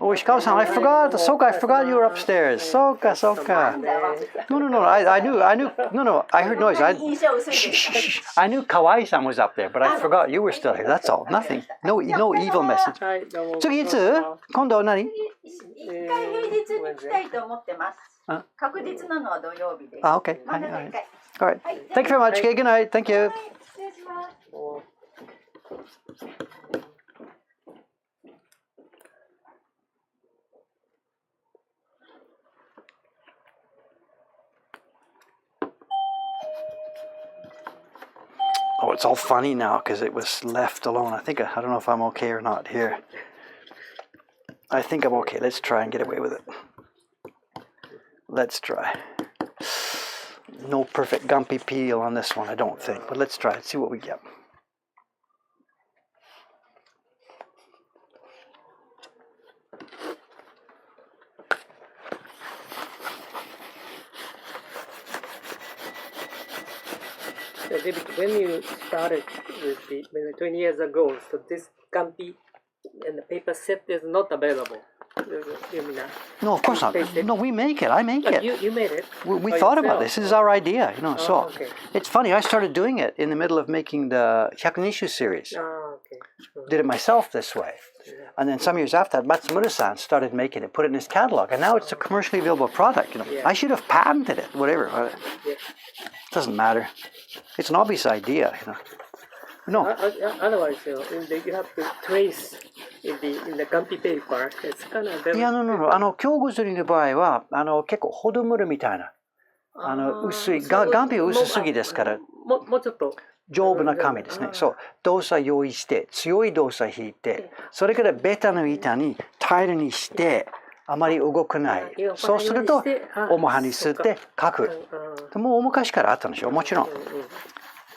Oh, Ishikawa-san, I forgot. Soka, I forgot you were upstairs. Soka. No. I heard noise. I knew Kawai-san was up there, but I forgot you were still here. That's all. Nothing. No evil message. 次いつ？今度は何？一回平日に来たいと思ってます。確実なのは土曜日です。Okay. All right. Thank you very much. Okay, good night. Thank you. 失礼します。Oh, it's all funny now because it was left alone. I don't know if I'm okay or not here. I think I'm okay. Let's try and get away with it. Let's try. No perfect gumpy peel on this one, I don't think. But let's try it, see what we get. So David, when you started with 20 years ago, so this gumpy and the paper set is not available. You mean that? No, of course not. No, we make it. I make it. You made it. We thought about this. This is our idea, So okay. It's funny. I started doing it in the middle of making the Hyakunishu series. Okay. Did it myself this way. And then some years after that, Matsumura-san started making it, put it in his catalog, and now it's a commercially available product. Yeah. I should have patented it, whatever. Yeah. It doesn't matter. It's an obvious idea, No. Otherwise, you have to trace in the gumpy paper. It's kind of very... いや、no. 京ごずりの場合は、結構ホドムルみたいな、薄い、ガンピは薄すぎですから、もうちょっと丈夫な紙ですね。そう、動作用意して、強い動作引いて、それからベタの板に平らにして、あまり動かない。そうすると、重はにすって書く。もう昔からあったんでしょ、もちろん。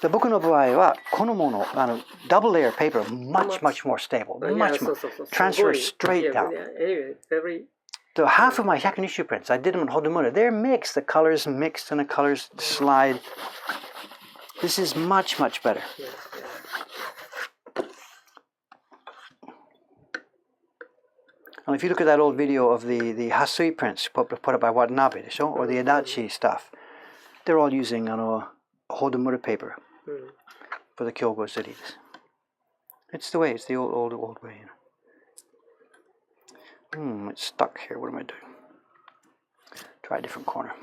で僕の場合はこのものdouble layer paper much more stable, much more transfer straight down. The half of my Hyakunishu prints, I did them in Hodomura. They're mixed. The colors mixed and the colors slide. This is much better. And if you look at that old video of the Hasui prints put up by Watanabe, or the Adachi stuff, they're all using Hodomura paper. For the Kyogo cities. It's the way, it's the old way. It's stuck here. What am I doing? Try a different corner.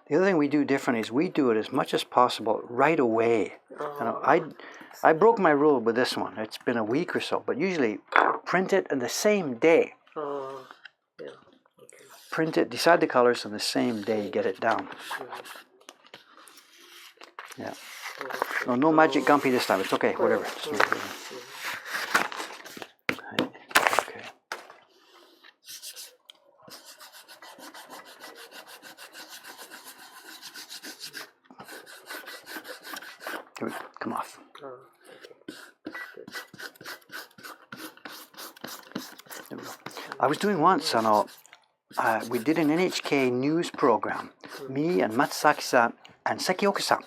The other thing we do differently is we do it as much as possible right away. I broke my rule with this one. It's been a week or so, but usually print it on the same day. Print it, decide the colors on the same day, get it down. Yeah. No magic gumpy this time. It's okay. Whatever. Okay. Here we go. Come off. There we go. I was doing once, we did an NHK news program. Me and Matsaki-san and Sekioka-san.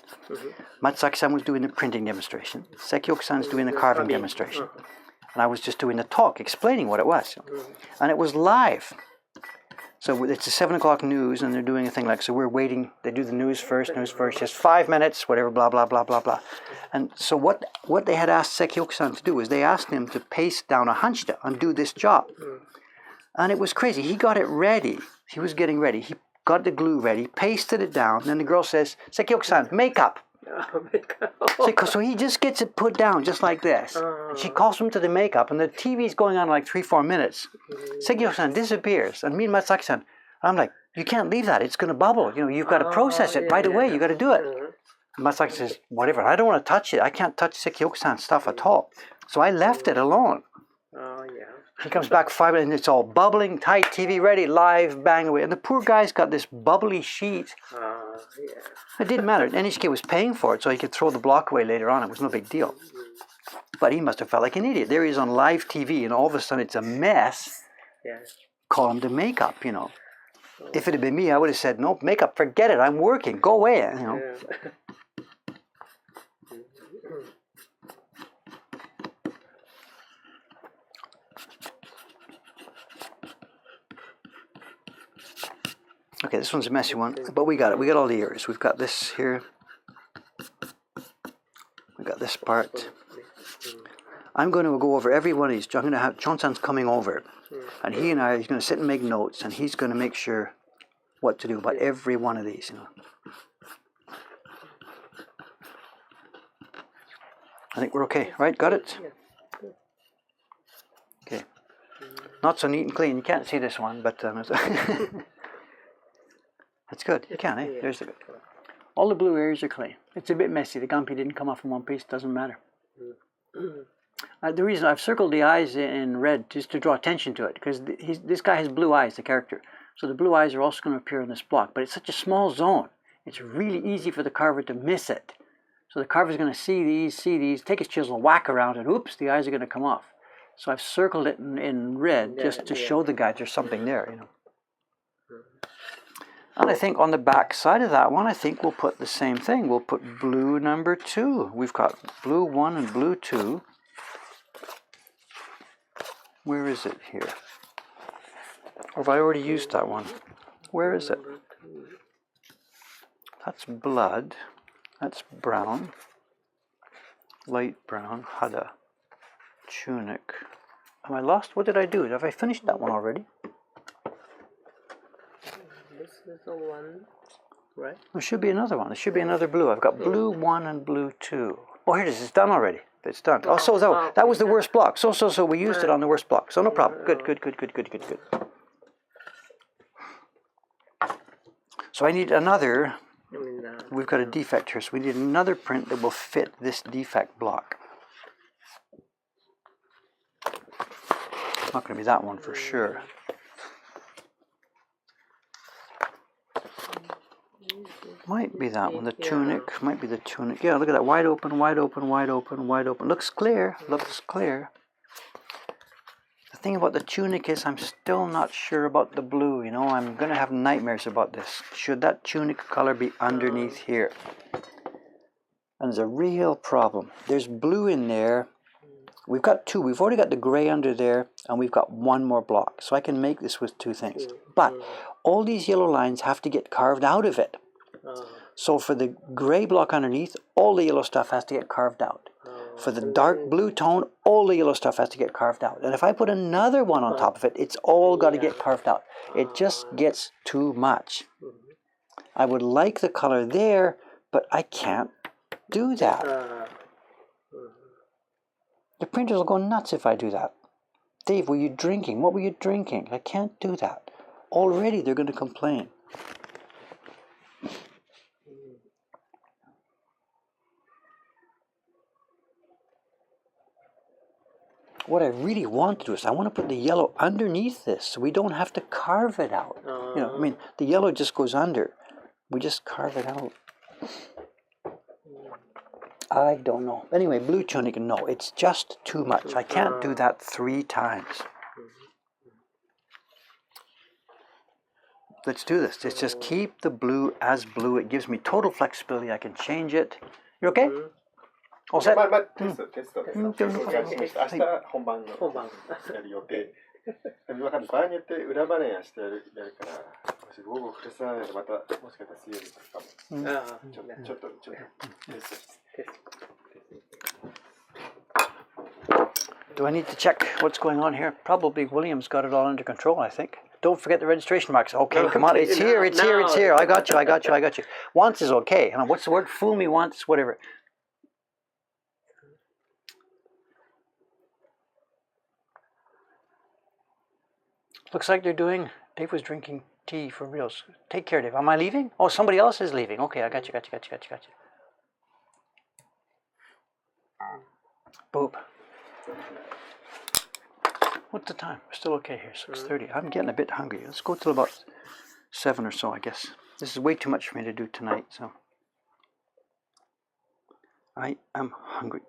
Matsaki-san was doing the printing demonstration. Sekioka-san was doing the carving demonstration. And I was just doing the talk, explaining what it was. And it was live. So it's a 7 o'clock news, and they're doing a thing like, so we're waiting. They do the news first, just 5 minutes, whatever, blah, blah, blah, blah, blah. And so what they had asked Sekioku-san to do is they asked him to paste down a hanshita and do this job. And it was crazy. He got it ready. He was getting ready. He got the glue ready, pasted it down. And then the girl says, Sekioku-san, makeup. So he just gets it put down just like this. She calls him to the makeup, and the TV's going on like 3-4 minutes. Sekioku-san disappears, and me and Matsaki-san, I'm like, you can't leave that. It's going to bubble. You know, you've got to process it right away. You got to do it. Matsaki says, whatever. I don't want to touch it. I can't touch Sekioku-san's stuff at all. So I left it alone. He comes back 5 minutes, and it's all bubbling, tight, TV ready, live, bang away. And the poor guy's got this bubbly sheet. It didn't matter. NHK was paying for it, so he could throw the block away later on. It was no big deal. But he must have felt like an idiot. There he is on live TV, and all of a sudden it's a mess. Call him to makeup, you know. If it had been me, I would have said, no, makeup, forget it. I'm working. Go away, you know. Okay, this one's a messy one, but we got it. We got all the areas. We've got this here. We got this part. I'm going to go over every one of these. I'm going to have Chon-san's coming over, and he's going to sit and make notes, and he's going to make sure what to do about every one of these. You know. I think we're okay, right? Got it? Okay. Not so neat and clean. You can't see this one, but that's good. You can, eh? There's the good. All the blue areas are clean. It's a bit messy. The gampi didn't come off in one piece. Doesn't matter. The reason I've circled the eyes in red is to draw attention to it, because this guy has blue eyes, the character. So the blue eyes are also going to appear in this block. But it's such a small zone. It's really easy for the carver to miss it. So the carver's going to see these, take his chisel, whack around, and oops, the eyes are going to come off. So I've circled it in red just to show the guy there's something there, you know. And I think on the back side of that one, I think we'll put the same thing. We'll put blue number 2. We've got blue 1 and blue 2. Where is it here? Or have I already used that one? Where is it? That's blood. That's brown. Light brown. Hada. Tunic. Am I lost? What did I do? Have I finished that one already? This is the one, right? There should be another one. There should be another blue. I've got blue 1 and blue 2. Oh, here it is. It's done already. It's done. Oh, so that was the worst block. So we used it on the worst block. So no problem. Good. So I need another. We've got a defect here. So we need another print that will fit this defect block. Not going to be that one for sure. Might be that one, the tunic. Might be the tunic. Yeah, look at that. Wide open, wide open, wide open, wide open. Looks clear. Looks clear. The thing about the tunic is I'm still not sure about the blue. You know, I'm going to have nightmares about this. Should that tunic color be underneath here? And there's a real problem. There's blue in there. We've got 2. We've already got the gray under there, and we've got 1 more block. So I can make this with 2 things. But all these yellow lines have to get carved out of it. So for the gray block underneath, all the yellow stuff has to get carved out. For the dark blue tone, all the yellow stuff has to get carved out. And if I put another one on top of it, it's all got to get carved out. It just gets too much. I would like the color there, but I can't do that. The printers will go nuts if I do that. Dave, were you drinking? What were you drinking? I can't do that. Already they're going to complain. What I really want to do is I want to put the yellow underneath this so we don't have to carve it out. You know, I mean, the yellow just goes under. We just carve it out. I don't know. Anyway, blue tunic, no, it's just too much. I can't do that 3 times. Let's do this. Let's just keep the blue as blue. It gives me total flexibility. I can change it. You okay? All set? テスト。明日本番のやる予定わかんない。場合によって裏バネやしてやるから、もし午後フルスラでまたもしかしたら水曜日とかも。ちょっとテストして。Do I need to check what's going on here? Probably William's got it all under control, I think. Don't forget the registration marks. Okay, come on. It's here. I got you. Once is okay. What's the word? Fool me once, whatever. Looks like they're doing... Dave was drinking tea for reals. Take care, Dave. Am I leaving? Oh, somebody else is leaving. Okay, I got you. Boop. What's the time? We're still okay here, 6:30. I'm getting a bit hungry. Let's go till about 7 or so, I guess. This is way too much for me to do tonight, so... I am hungry.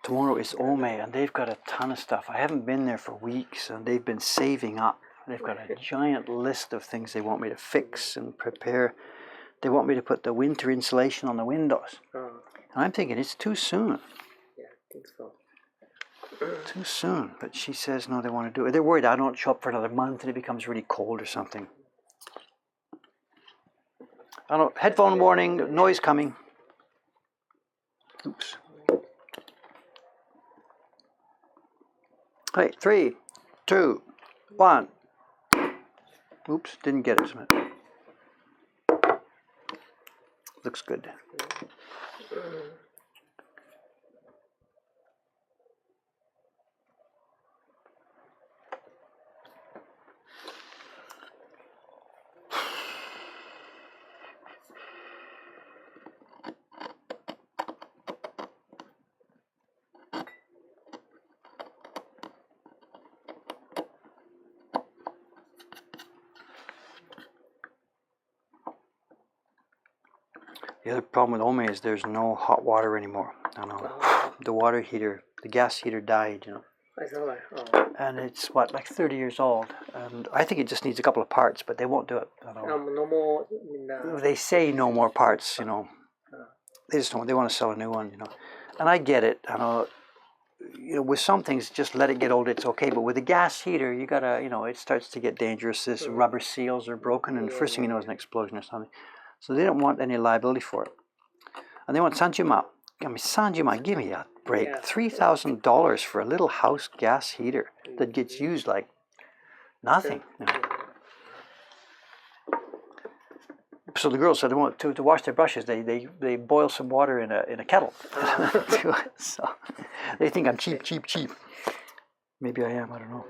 Tomorrow is Ome, and they've got a ton of stuff. I haven't been there for weeks, and they've been saving up. They've got a giant list of things they want me to fix and prepare. They want me to put the winter insulation on the windows. And I'm thinking, it's too soon. Yeah, I think so. Too soon. But she says, no, they want to do it. They're worried I don't show up for another month and it becomes really cold or something. I don't know. Headphone warning, noise coming. Oops. Hey, 3, 2, 1. Oops, didn't get it. Looks good. The other problem with Ome is there's no hot water anymore. The water heater, the gas heater died, I saw that. And it's like 30 years old. And I think it just needs a couple of parts, but they won't do it. No more. They say no more parts, They just don't. They want to sell a new one, And I get it. With some things, just let it get old. It's okay. But with a gas heater, you gotta, it starts to get dangerous. This rubber seals are broken, and first thing you know is an explosion or something. So they don't want any liability for it. And they want Sanjima. Sanjima, give me a break. Yeah. $3,000 for a little house gas heater that gets used like nothing. So the girls said they want to wash their brushes. They boil some water in a kettle. So they think I'm cheap. Maybe I am. I don't know.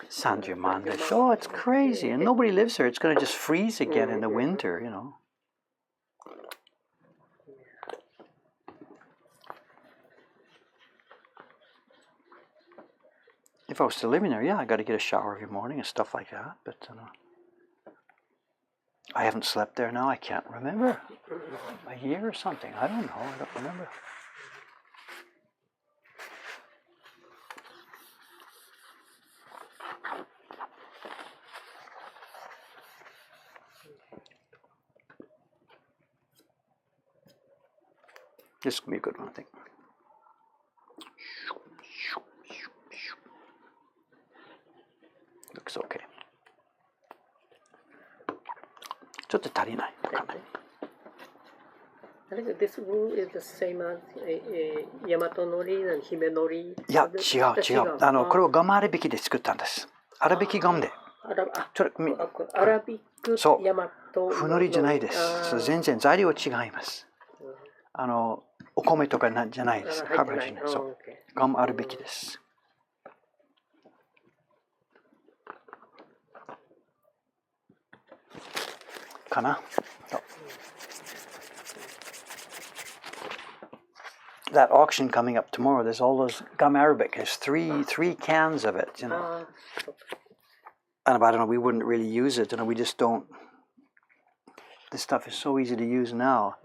30 man. Oh, it's crazy. And nobody lives here. It's going to just freeze again in the winter, If I was still living there, yeah, I got to get a shower every morning and stuff like that. But I haven't slept there now. I can't remember. A year or something. I don't know. I don't remember. This is going to be a good one, I think. Looks okay. ちょっと足りない。わかんない。I think this rule is the same as 大和のりand 姫のり。いや、違う。これをガム粗挽きで作ったんです。粗挽きガムで。粗挽くそう。大和。ふのりじゃないです。全然材料違います。お米とかじゃないです。カーボハイドレート。そう。ガム粗挽きです。かな。That auction coming up tomorrow, there's all those gum arabic. There's three cans of it, And I don't know, we wouldn't really use it, we just don't. This stuff is so easy to use now.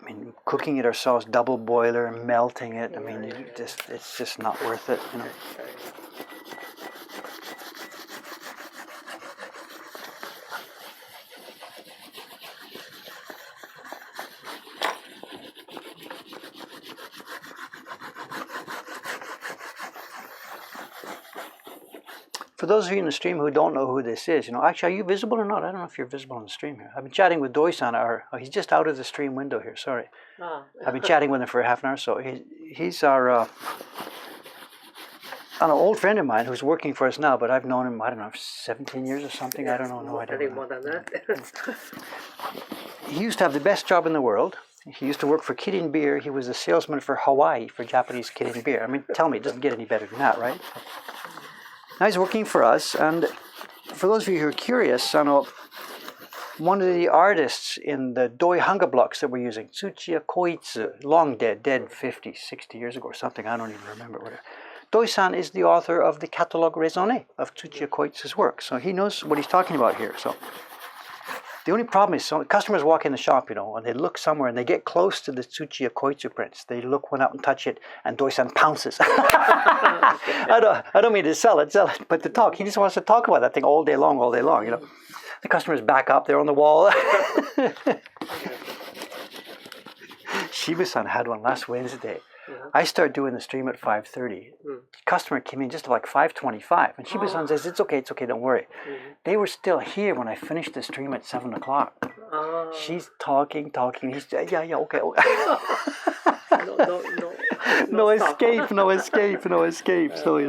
I mean, cooking it ourselves, double boiler, melting it. I mean, it's just not worth it, for those of you in the stream who don't know who this is, actually, are you visible or not? I don't know if you're visible on the stream here. I've been chatting with Doi-san, he's just out of the stream window here, sorry. I've been chatting with him for half an hour, so he's our, an old friend of mine who's working for us now, but I've known him, I don't know, 17 years or something, I don't know, no idea. I think more than that. He used to have the best job in the world. He used to work for Kirin Beer. He was a salesman for Hawaii for Japanese Kirin Beer. I mean, tell me, it doesn't get any better than that, right? Now he's working for us, and for those of you who are curious, I know one of the artists in the Doi Hanga blocks that we're using, Tsuchiya Koitsu, long dead 50, 60 years ago or something, I don't even remember whatever. Doi-san is the author of the Catalogue Raisonné of Tsuchiya Koitsu's work, so he knows what he's talking about here. So the only problem is, so customers walk in the shop, and they look somewhere and they get close to the Tsuchiya Koitsu prints. They look one out and touch it, and Doi-san pounces. I don't mean to sell it, but to talk. He just wants to talk about that thing all day long. The customers back up, they're on the wall. Shiba-san had one last Wednesday. I started doing the stream at 5:30. Customer came in just like 5:25, and Shiba-san says, it's okay, don't worry. They were still here when I finished the stream at 7 o'clock. She's talking. He's, yeah, okay. No escape. So,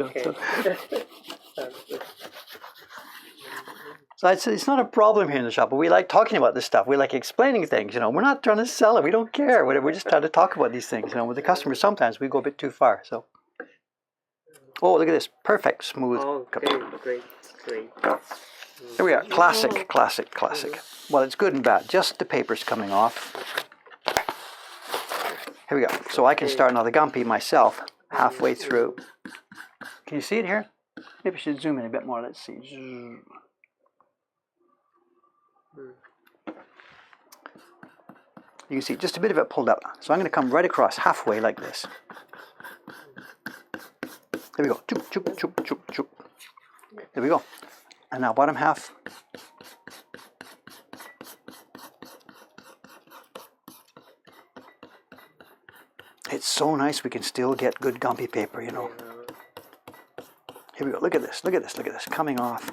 So I'd say it's not a problem here in the shop, but we like talking about this stuff. We like explaining things, We're not trying to sell it. We don't care. We're just trying to talk about these things, With the customers, sometimes we go a bit too far, so. Oh, look at this. Perfect, smooth. Okay, great. Here we are. Classic. Well, it's good and bad. Just the paper's coming off. Here we go. So I can start now the Gampi myself halfway through. Can you see it here? Maybe I should zoom in a bit more. Let's see. You can see just a bit of it pulled up. So I'm going to come right across halfway like this. There we go. Choop. There we go. And now bottom half. It's so nice we can still get good Gampi paper, Here we go. Look at this. Coming off.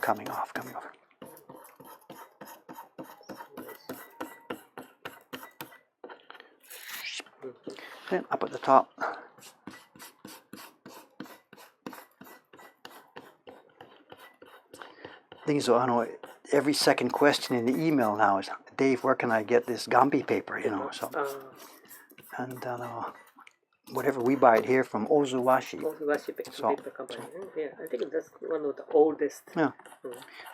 Then up at the top. Thing is, I know every second question in the email now is, Dave, where can I get this Gampi paper? So, and whatever we buy it here from Ozuwashi. Paper company. Yeah, I think that's one of the oldest. Yeah,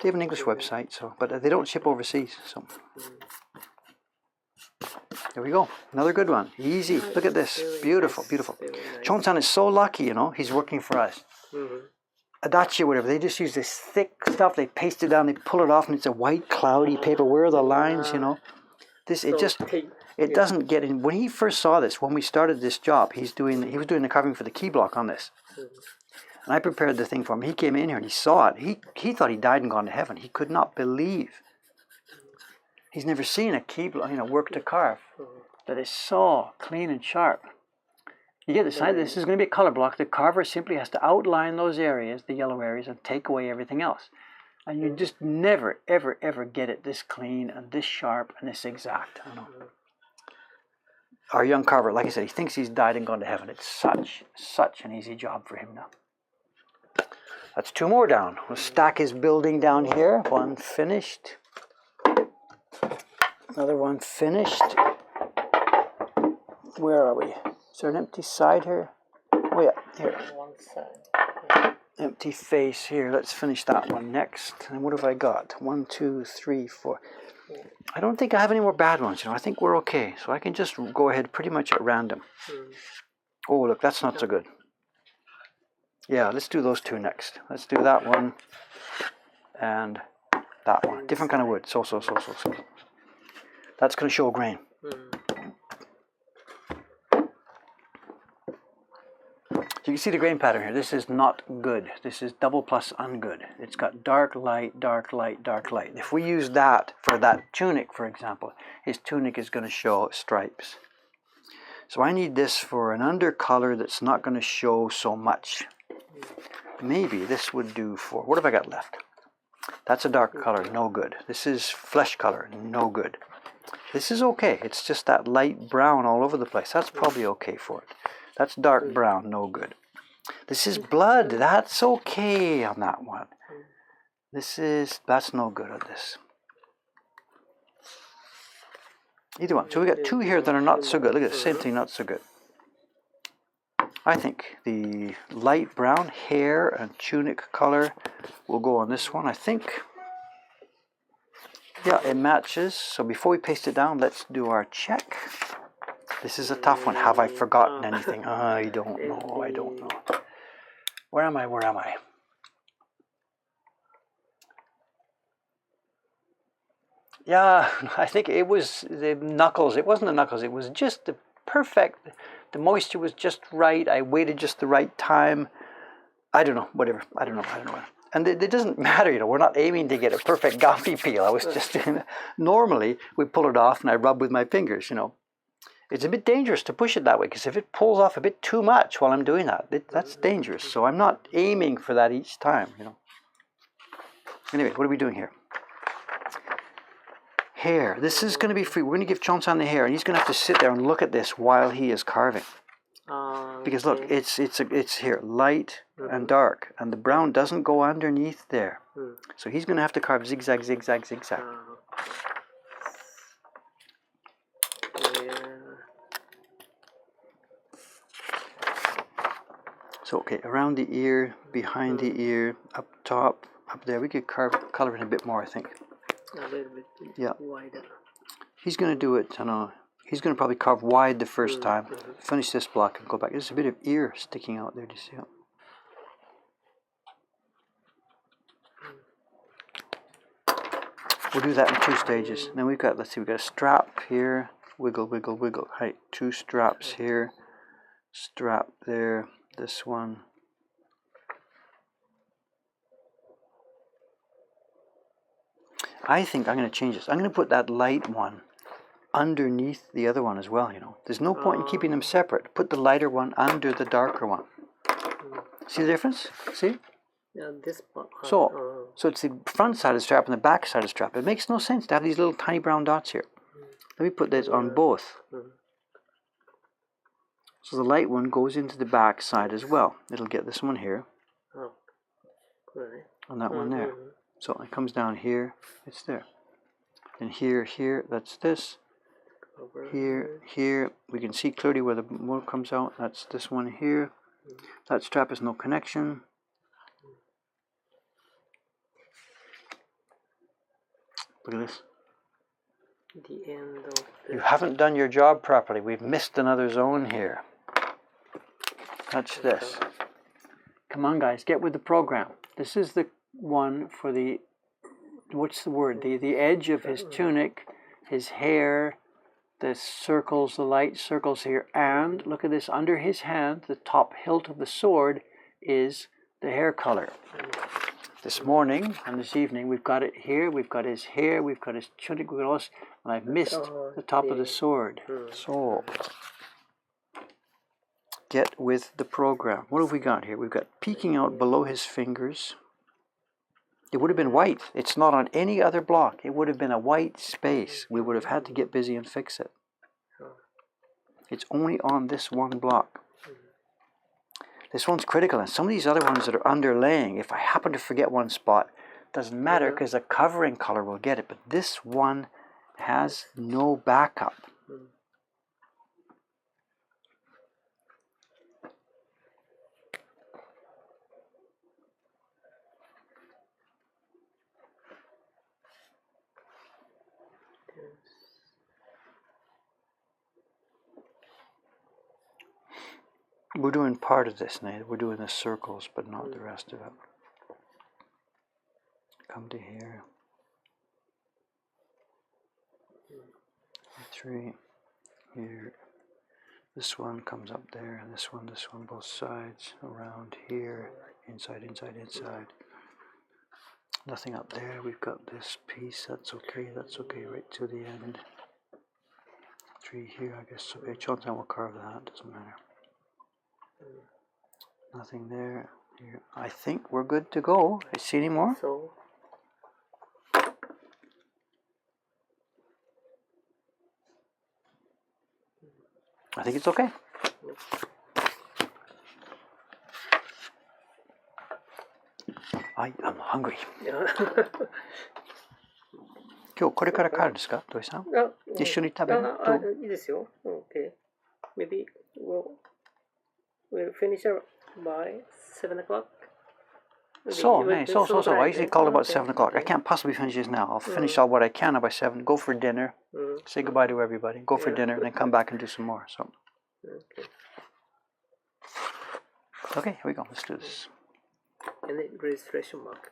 they have an English website, but they don't ship overseas. So. There we go. Another good one. Easy. Look at this. Beautiful. Chon-san is so lucky, He's working for us. Adachi or whatever, they just use this thick stuff. They paste it down, they pull it off, and it's a white, cloudy paper. Where are the lines, It doesn't get in. When he first saw this, when we started this job, he was doing the carving for the key block on this. And I prepared the thing for him. He came in here and he saw it. He thought he died and gone to heaven. He could not believe. He's never seen a key block, work to carve that is so clean and sharp. You get the side. This is going to be a color block. The carver simply has to outline those areas, the yellow areas, and take away everything else. And you just never, ever, ever get it this clean and this sharp and this exact. Our young carver, like I said, he thinks he's died and gone to heaven. It's such an easy job for him now. That's 2 more down. We'll stack his building down here. 1 finished. Another 1 finished. Where are we? Is there an empty side here? Oh yeah, here. One side. Empty face here. Let's finish that one next. And what have I got? 1, 2, 3, 4. I don't think I have any more bad ones. I think we're okay. So I can just go ahead pretty much at random. Oh, look, that's not so good. Yeah, let's do those 2 next. Let's do that one and that one. Different kind of wood. So. That's going to show grain. So you can see the grain pattern here. This is not good. This is double plus ungood. It's got dark, light, dark, light, dark, light. If we use that for that tunic, for example, his tunic is going to show stripes. So I need this for an undercolor that's not going to show so much. maybe this would do for, what have I got left? That's a dark color, no good. This is flesh color, no good. This is okay, it's just that light brown all over the place. That's probably okay for it. That's dark brown, no good. This is blood, that's okay on that one. That's no good on this. Either one. So we got two here that are not so good. Look at this, same thing, not so good. I think the light brown hair and tunic color will go on this one. I think, yeah, it matches. So before we paste it down, let's do our check. This is a tough one. Have I forgotten anything? I don't know. I don't know. Where am I? Where am I? Yeah, I think it was the knuckles. It wasn't the knuckles. It was just the perfect. The moisture was just right. I waited just the right time. I don't know. Whatever. I don't know. And it doesn't matter, you know. We're not aiming to get a perfect Gampi peel. I was just doing. Normally, we pull it off and I rub with my fingers. You know, it's a bit dangerous to push it that way because if it pulls off a bit too much while I'm doing that, that's dangerous. So I'm not aiming for that each time. You know. Anyway, what are we doing here? Hair. This is going to be free. We're going to give Chon-san the hair, and he's going to have to sit there and look at this while he is carving. Because look, it's here, light and dark, and the brown doesn't go underneath there. So he's going to have to carve zigzag, zigzag, zigzag. So okay, around the ear, behind the ear, up top, up there. We could color it a bit more, I think. A little bit wider. He's going to do it, I know. He's going to probably carve wide the first time. Finish this block and go back. There's a bit of ear sticking out there. Do you see it? We'll do that in 2 stages. Then we've got, let's see, we've got a strap here. Wiggle, wiggle, wiggle. Right, 2 straps here. Strap there. This one. I think I'm going to change this. I'm going to put that light one underneath the other one as well, you know. There's no point in keeping them separate. Put the lighter one under the darker one. See the difference? See? Yeah, this part. So it's the front side of the strap and the back side of the strap. It makes no sense to have these little tiny brown dots here. Let me put this on both. So the light one goes into the back side as well. It'll get this one here. And that one there. So it comes down here, it's there. And here, here, that's this. Here, here, we can see clearly where the wool comes out. That's this one here. That strap has no connection. Look at this. The end of the... You haven't done your job properly. We've missed another zone here. Touch this. Come on, guys, get with the program. This is the one for the, what's the word? The edge of his tunic, his hair, the circles, the light circles here, and look at this, under his hand, the top hilt of the sword is the hair color. This morning and this evening, we've got it here, we've got his hair, we've got his tunic, we've got all this, and I've missed the top of the sword. So, get with the program. What have we got here? We've got peeking out below his fingers. It would have been white. It's not on any other block. It would have been a white space. We would have had to get busy and fix it. It's only on this one block. This one's critical, and some of these other ones that are underlaying, if I happen to forget one spot, doesn't matter because the covering color will get it. But this one has no backup. We're doing part of this now. We're doing the circles, but not the rest of it. Come to here. 3. Here. This one comes up there, and this one, both sides. Around here. Inside, inside, inside. Nothing up there. We've got this piece. That's okay. That's okay. Right to the end. 3 here, I guess. Okay. Chon-san will carve that. Doesn't matter. Nothing there. I think we're good to go. I see any more? So, I think it's okay. I am hungry. 今日これから帰るんですか、土井さん？一緒に食べる？いいですよ。Okay. Maybe we'll finish by 7 o'clock. So, I usually call about 7 o'clock. I can't possibly finish this now. I'll finish all what I can by 7, go for dinner, say goodbye to everybody, go for dinner, and then come back and do some more. So, okay, here we go. Let's do this. And then registration mark.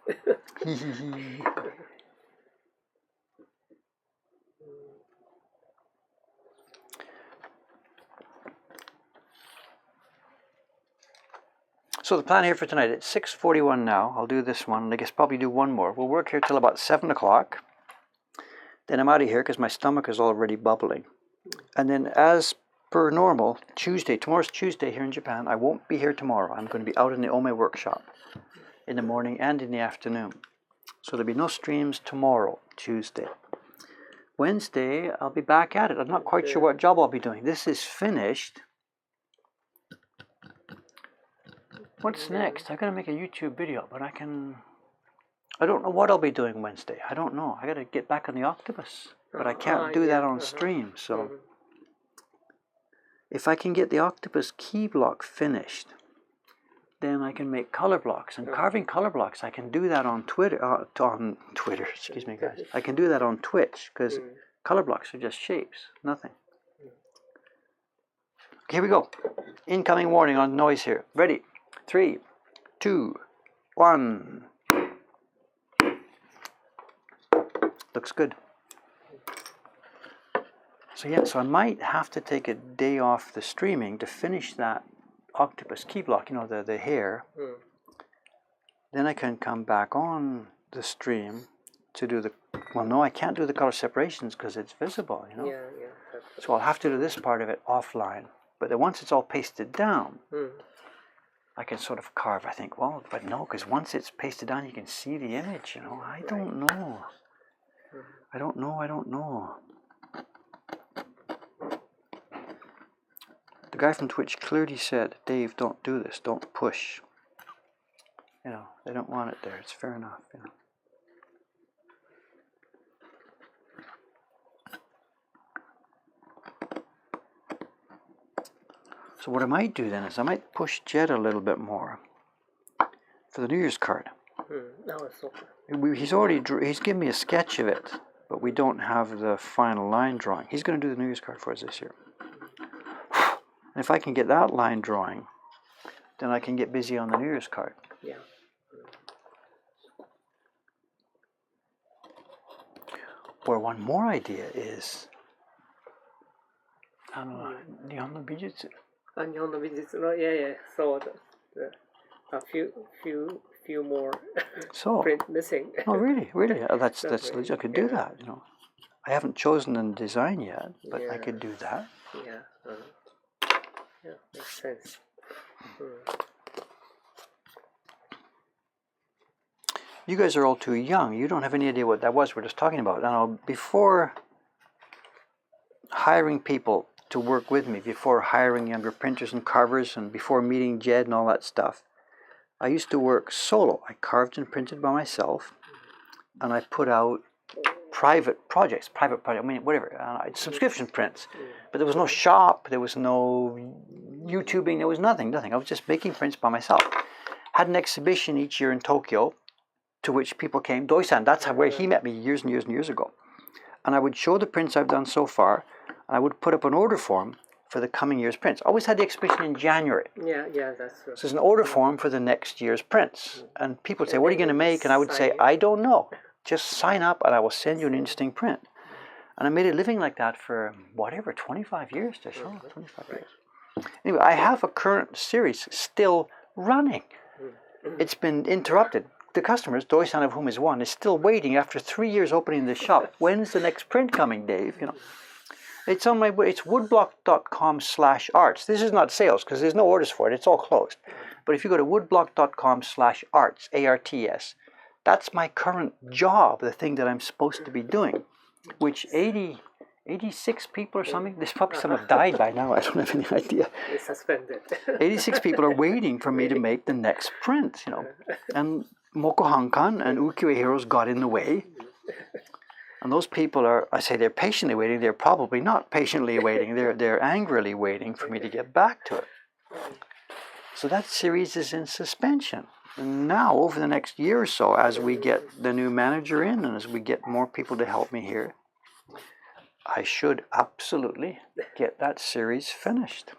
So the plan here for tonight, it's 6:41 now. I'll do this one, and I guess probably do one more. We'll work here till about 7 o'clock. Then I'm out of here because my stomach is already bubbling. And then as per normal, tomorrow's Tuesday here in Japan. I won't be here tomorrow. I'm going to be out in the Ome workshop in the morning and in the afternoon. So there'll be no streams tomorrow, Tuesday. Wednesday, I'll be back at it. I'm not quite sure what job I'll be doing. This is finished. What's next? I'm going to make a YouTube video, but I don't know what I'll be doing Wednesday. I don't know. I got to get back on the octopus, but I can't do that on stream. So if I can get the octopus key block finished, then I can make color blocks. And carving color blocks, I can do that on Twitter. Excuse me, guys. I can do that on Twitch because color blocks are just shapes, nothing. Here we go. Incoming warning on noise here. Ready? 3, 2, 1. Looks good. So I might have to take a day off the streaming to finish that octopus key block, the hair. Then I can come back on the stream to do no, I can't do the color separations because it's visible, So I'll have to do this part of it offline. But then once it's all pasted down, I can sort of carve, I think, but no, because once it's pasted down, you can see the image, I don't know. I don't know. The guy from Twitch clearly said, Dave, don't do this, don't push. They don't want it there, it's fair enough, So what I might do then is I might push Jed a little bit more for the New Year's card. He's given me a sketch of it, but we don't have the final line drawing. He's going to do the New Year's card for us this year. And if I can get that line drawing, then I can get busy on the New Year's card. Yeah. Or one more idea is, Nihon Bijutsu. Nihon Bijutsu, yeah. So a few more print missing. Oh, really? That's legit. I could do that. I haven't chosen a design yet, but I could do that. Yeah. Yeah, makes sense. You guys are all too young. You don't have any idea what that was. We're just talking about. Now, before hiring people to work with me, before hiring younger printers and carvers, and before meeting Jed and all that stuff, I used to work solo. I carved and printed by myself, and I put out private projects, subscription prints. But there was no shop, there was no YouTubing, there was nothing. I was just making prints by myself. Had an exhibition each year in Tokyo, to which people came. Doi-san, that's where he met me years and years and years ago. And I would show the prints I've done so far, and I would put up an order form for the coming year's prints. Always had the exhibition in January. Yeah, that's true. So there's an order form for the next year's prints. And people would say, what are you going to make? And I would say, I don't know. Just sign up and I will send you an interesting print. And I made a living like that for 25 years to show. 25 years. Anyway, I have a current series still running. It's been interrupted. The customers, Doi-san of whom is one, is still waiting after 3 years opening the shop. When's the next print coming, Dave? It's on my. It's woodblock.com/arts. This is not sales because there's no orders for it. It's all closed. But if you go to woodblock.com/arts, ARTS, that's my current job, the thing that I'm supposed to be doing, which 86 people or something. There's probably some have died by now. I don't have any idea. It's suspended. 86 people are waiting for me to make the next print, And Mokuhankan and Ukiyo-e Heroes got in the way. And those people are, I say they're patiently waiting, they're probably not patiently waiting, they're angrily waiting for me to get back to it. So that series is in suspension. And now, over the next year or so, as we get the new manager in and as we get more people to help me here, I should absolutely get that series finished.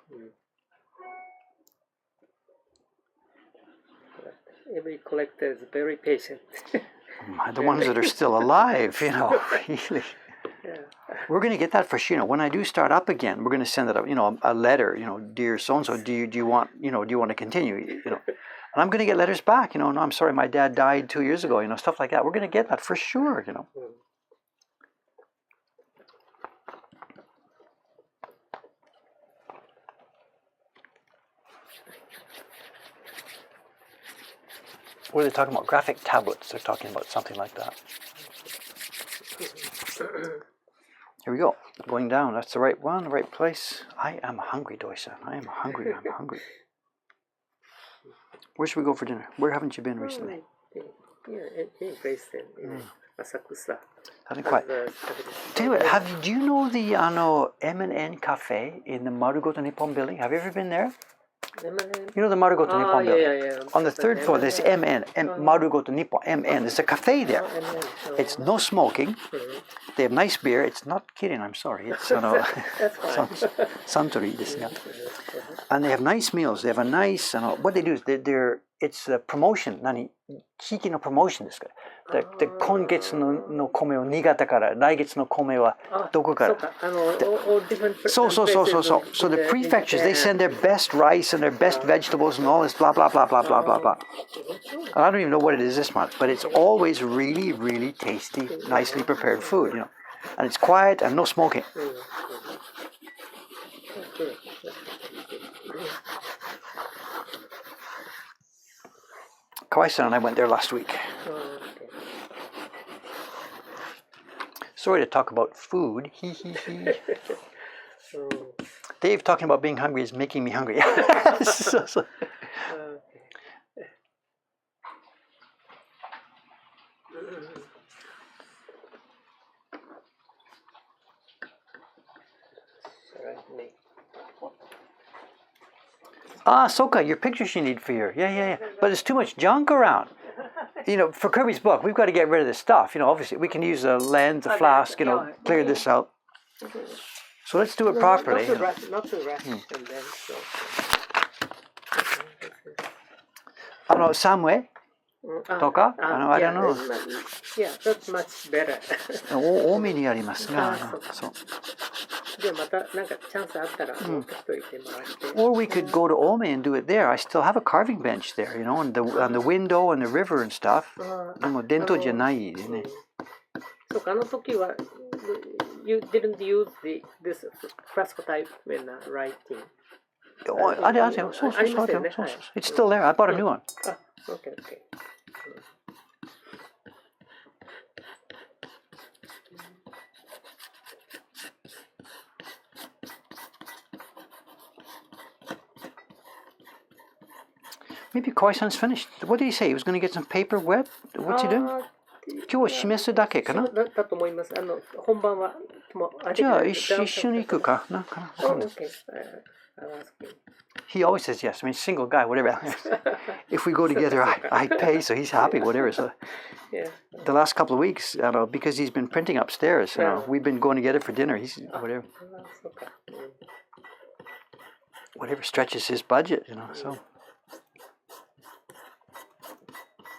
Every collector is very patient. The ones that are still alive, really. Yeah. We're going to get that for sure. When I do start up again, we're going to send it up, a letter, dear so-and-so, do you want to continue, And I'm going to get letters back, no, I'm sorry, my dad died 2 years ago, stuff like that. We're going to get that for sure, What are they talking about? Graphic tablets. They're talking about something like that. Here we go. Going down. That's the right one, the right place. I am hungry, Doi-san. I am hungry. I'm hungry. Where should we go for dinner? Where haven't you been recently? Any place in Asakusa. Haven't quite. Tell you what, do you know the M&N Cafe in the Marugoto Nippon building? Have you ever been there? You know the Marugoto Nippon building? Yeah. On the third floor, there's Marugoto Nippon, MN. There's a cafe there. It's no smoking. They have nice beer. It's not kidding, I'm sorry. It's Suntory desu nga. And they have nice meals. They have a nice, what they do is it's a promotion. 地域の promotion ですから。で今月の米は新潟から、来月の米はどこから。そう。So the prefectures, they send their best rice and their best vegetables and all this blah blah blah blah blah blah blah. And I don't even know what it is this month, but it's always really, really tasty, nicely prepared food, And it's quiet and no smoking. Kawai-san and I went there last week. Sorry to talk about food. Dave talking about being hungry is making me hungry. Soka, your pictures you need for your, yeah. But there's too much junk around. For Kirby's book, we've got to get rid of this stuff. Obviously, we can use a lens, a flask, clear this out. So let's do it properly. Not to rush. And then, Samue? Toka? I don't know. Yeah, that's much better. 多めにやりますが、そう。でまたなんかチャンスあったら持ってきといてもらって。Or we could go to Ome and do it there. I still have a carving bench there, and the window and the river and stuff. でも伝統じゃないでね。そうか、時は you didn't use this classical type when writing. あれよ。そう。It's still there. I bought a new one. Okay. Maybe Kawai-san's finished. What did he say? He was going to get some paper wet? What's he doing? 今日は示すだけかな？だと思います。本番はもうじゃあ一緒に行くかな？He always says yes. I mean, single guy, whatever. If we go together, I pay, so he's happy, whatever. So the last couple of weeks, because he's been printing upstairs, we've been going together for dinner. He's whatever stretches his budget, So.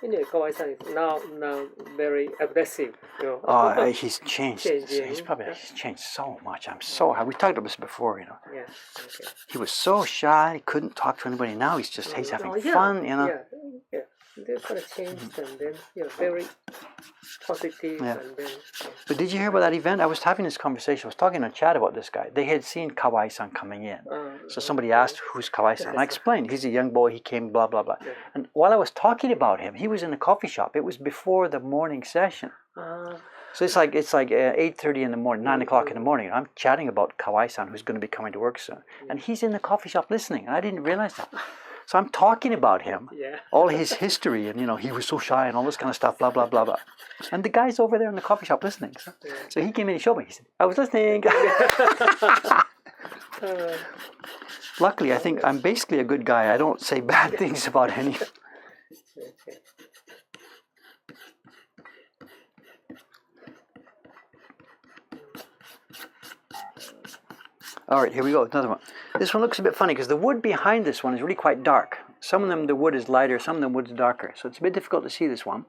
Anyway, Kawai-san is now very aggressive. He's changed. He's changed so much. I'm so happy. We talked about this before, Yeah. Okay. He was so shy. He couldn't talk to anybody. Now he's having fun, Yeah. they're kind of changed and then very positive Yeah. and then. But did you hear about that event? I was having this conversation. I was talking in chat about this guy. They had seen Kawai-san coming in. So somebody asked, who's Kawai-san? I explained, he's a young boy, he came, blah, blah, blah. And while I was talking about him, he was in a coffee shop. It was before the morning session. So it's like 8:30 in the morning, 9 o'clock in the morning. And I'm chatting about Kawai-san, who's going to be coming to work soon. And he's in the coffee shop listening, and I didn't realize that. So I'm talking about him, all his history, and he was so shy and all this kind of stuff, blah, blah, blah, blah. And the guy's over there in the coffee shop listening. So he came in and showed me. He said, I was listening. Luckily, I think I'm basically a good guy. I don't say bad things about any. All right, here we go, another one. This one looks a bit funny because the wood behind this one is really quite dark. Some of them, the wood is lighter, some of them, wood is darker. So it's a bit difficult to see this one.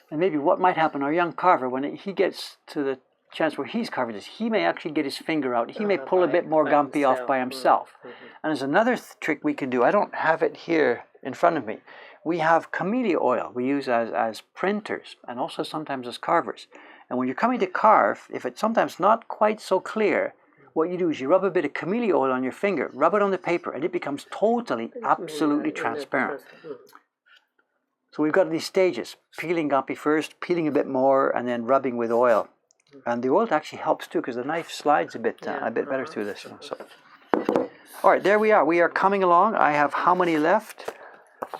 And maybe what might happen, our young carver, when he gets to the chance where he's carving this, he may actually get his finger out. He may pull a bit more gampi off by himself. And there's another trick we can do. I don't have it here in front of me. We have camellia oil we use as printers and also sometimes as carvers. And when you're coming to carve, if it's sometimes not quite so clear, what you do is you rub a bit of camellia oil on your finger, rub it on the paper, and it becomes totally, absolutely transparent. So we've got these stages, peeling gampi first, peeling a bit more, and then rubbing with oil. And the oil actually helps too, because the knife slides a bit better through this. So. All right, there we are. We are coming along. I have how many left?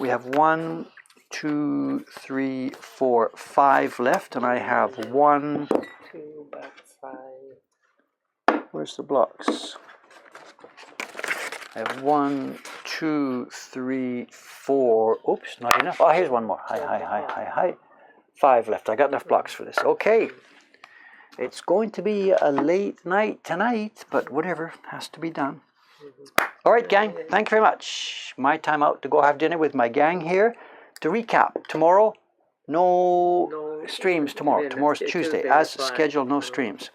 We have 1, 2, 3, 4, 5 left, and I have 1. 2 blocks, 5. Where's the blocks? I have 1, 2, 3, 4. Oops, not enough. Oh, here's one more. Hi. 5 left. I got enough blocks for this. Okay. It's going to be a late night tonight, but whatever has to be done. All right, gang. Thank you very much. My time out to go have dinner with my gang here. To recap, tomorrow, no streams tomorrow. Tomorrow's Tuesday. As scheduled, no streams.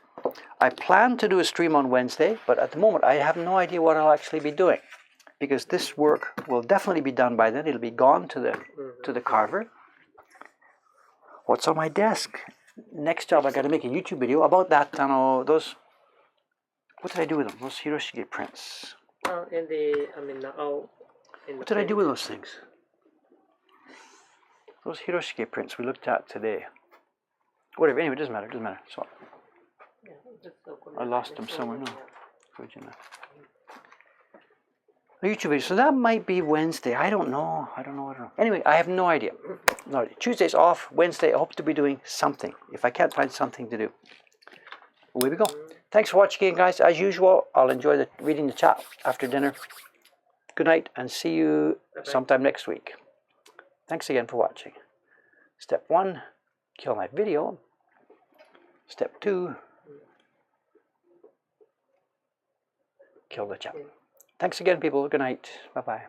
I plan to do a stream on Wednesday, but at the moment I have no idea what I'll actually be doing, because this work will definitely be done by then. It'll be gone to the carver. What's on my desk? Next job, I got to make a YouTube video about that. Those. What did I do with them? Those Hiroshige prints. What did I do with those things? Those Hiroshige prints we looked at today. Whatever. Anyway, it doesn't matter. So I lost them somewhere. No. A YouTube video. So that might be Wednesday. I don't know. Anyway, I have no idea. Tuesday's off. Wednesday, I hope to be doing something. If I can't find something to do. Away we go. Thanks for watching again, guys. As usual, I'll enjoy reading the chat after dinner. Good night, and see you sometime next week. Thanks again for watching. Step 1, kill my video. Step 2, kill the chat. Thanks again, people. Good night. Bye-bye.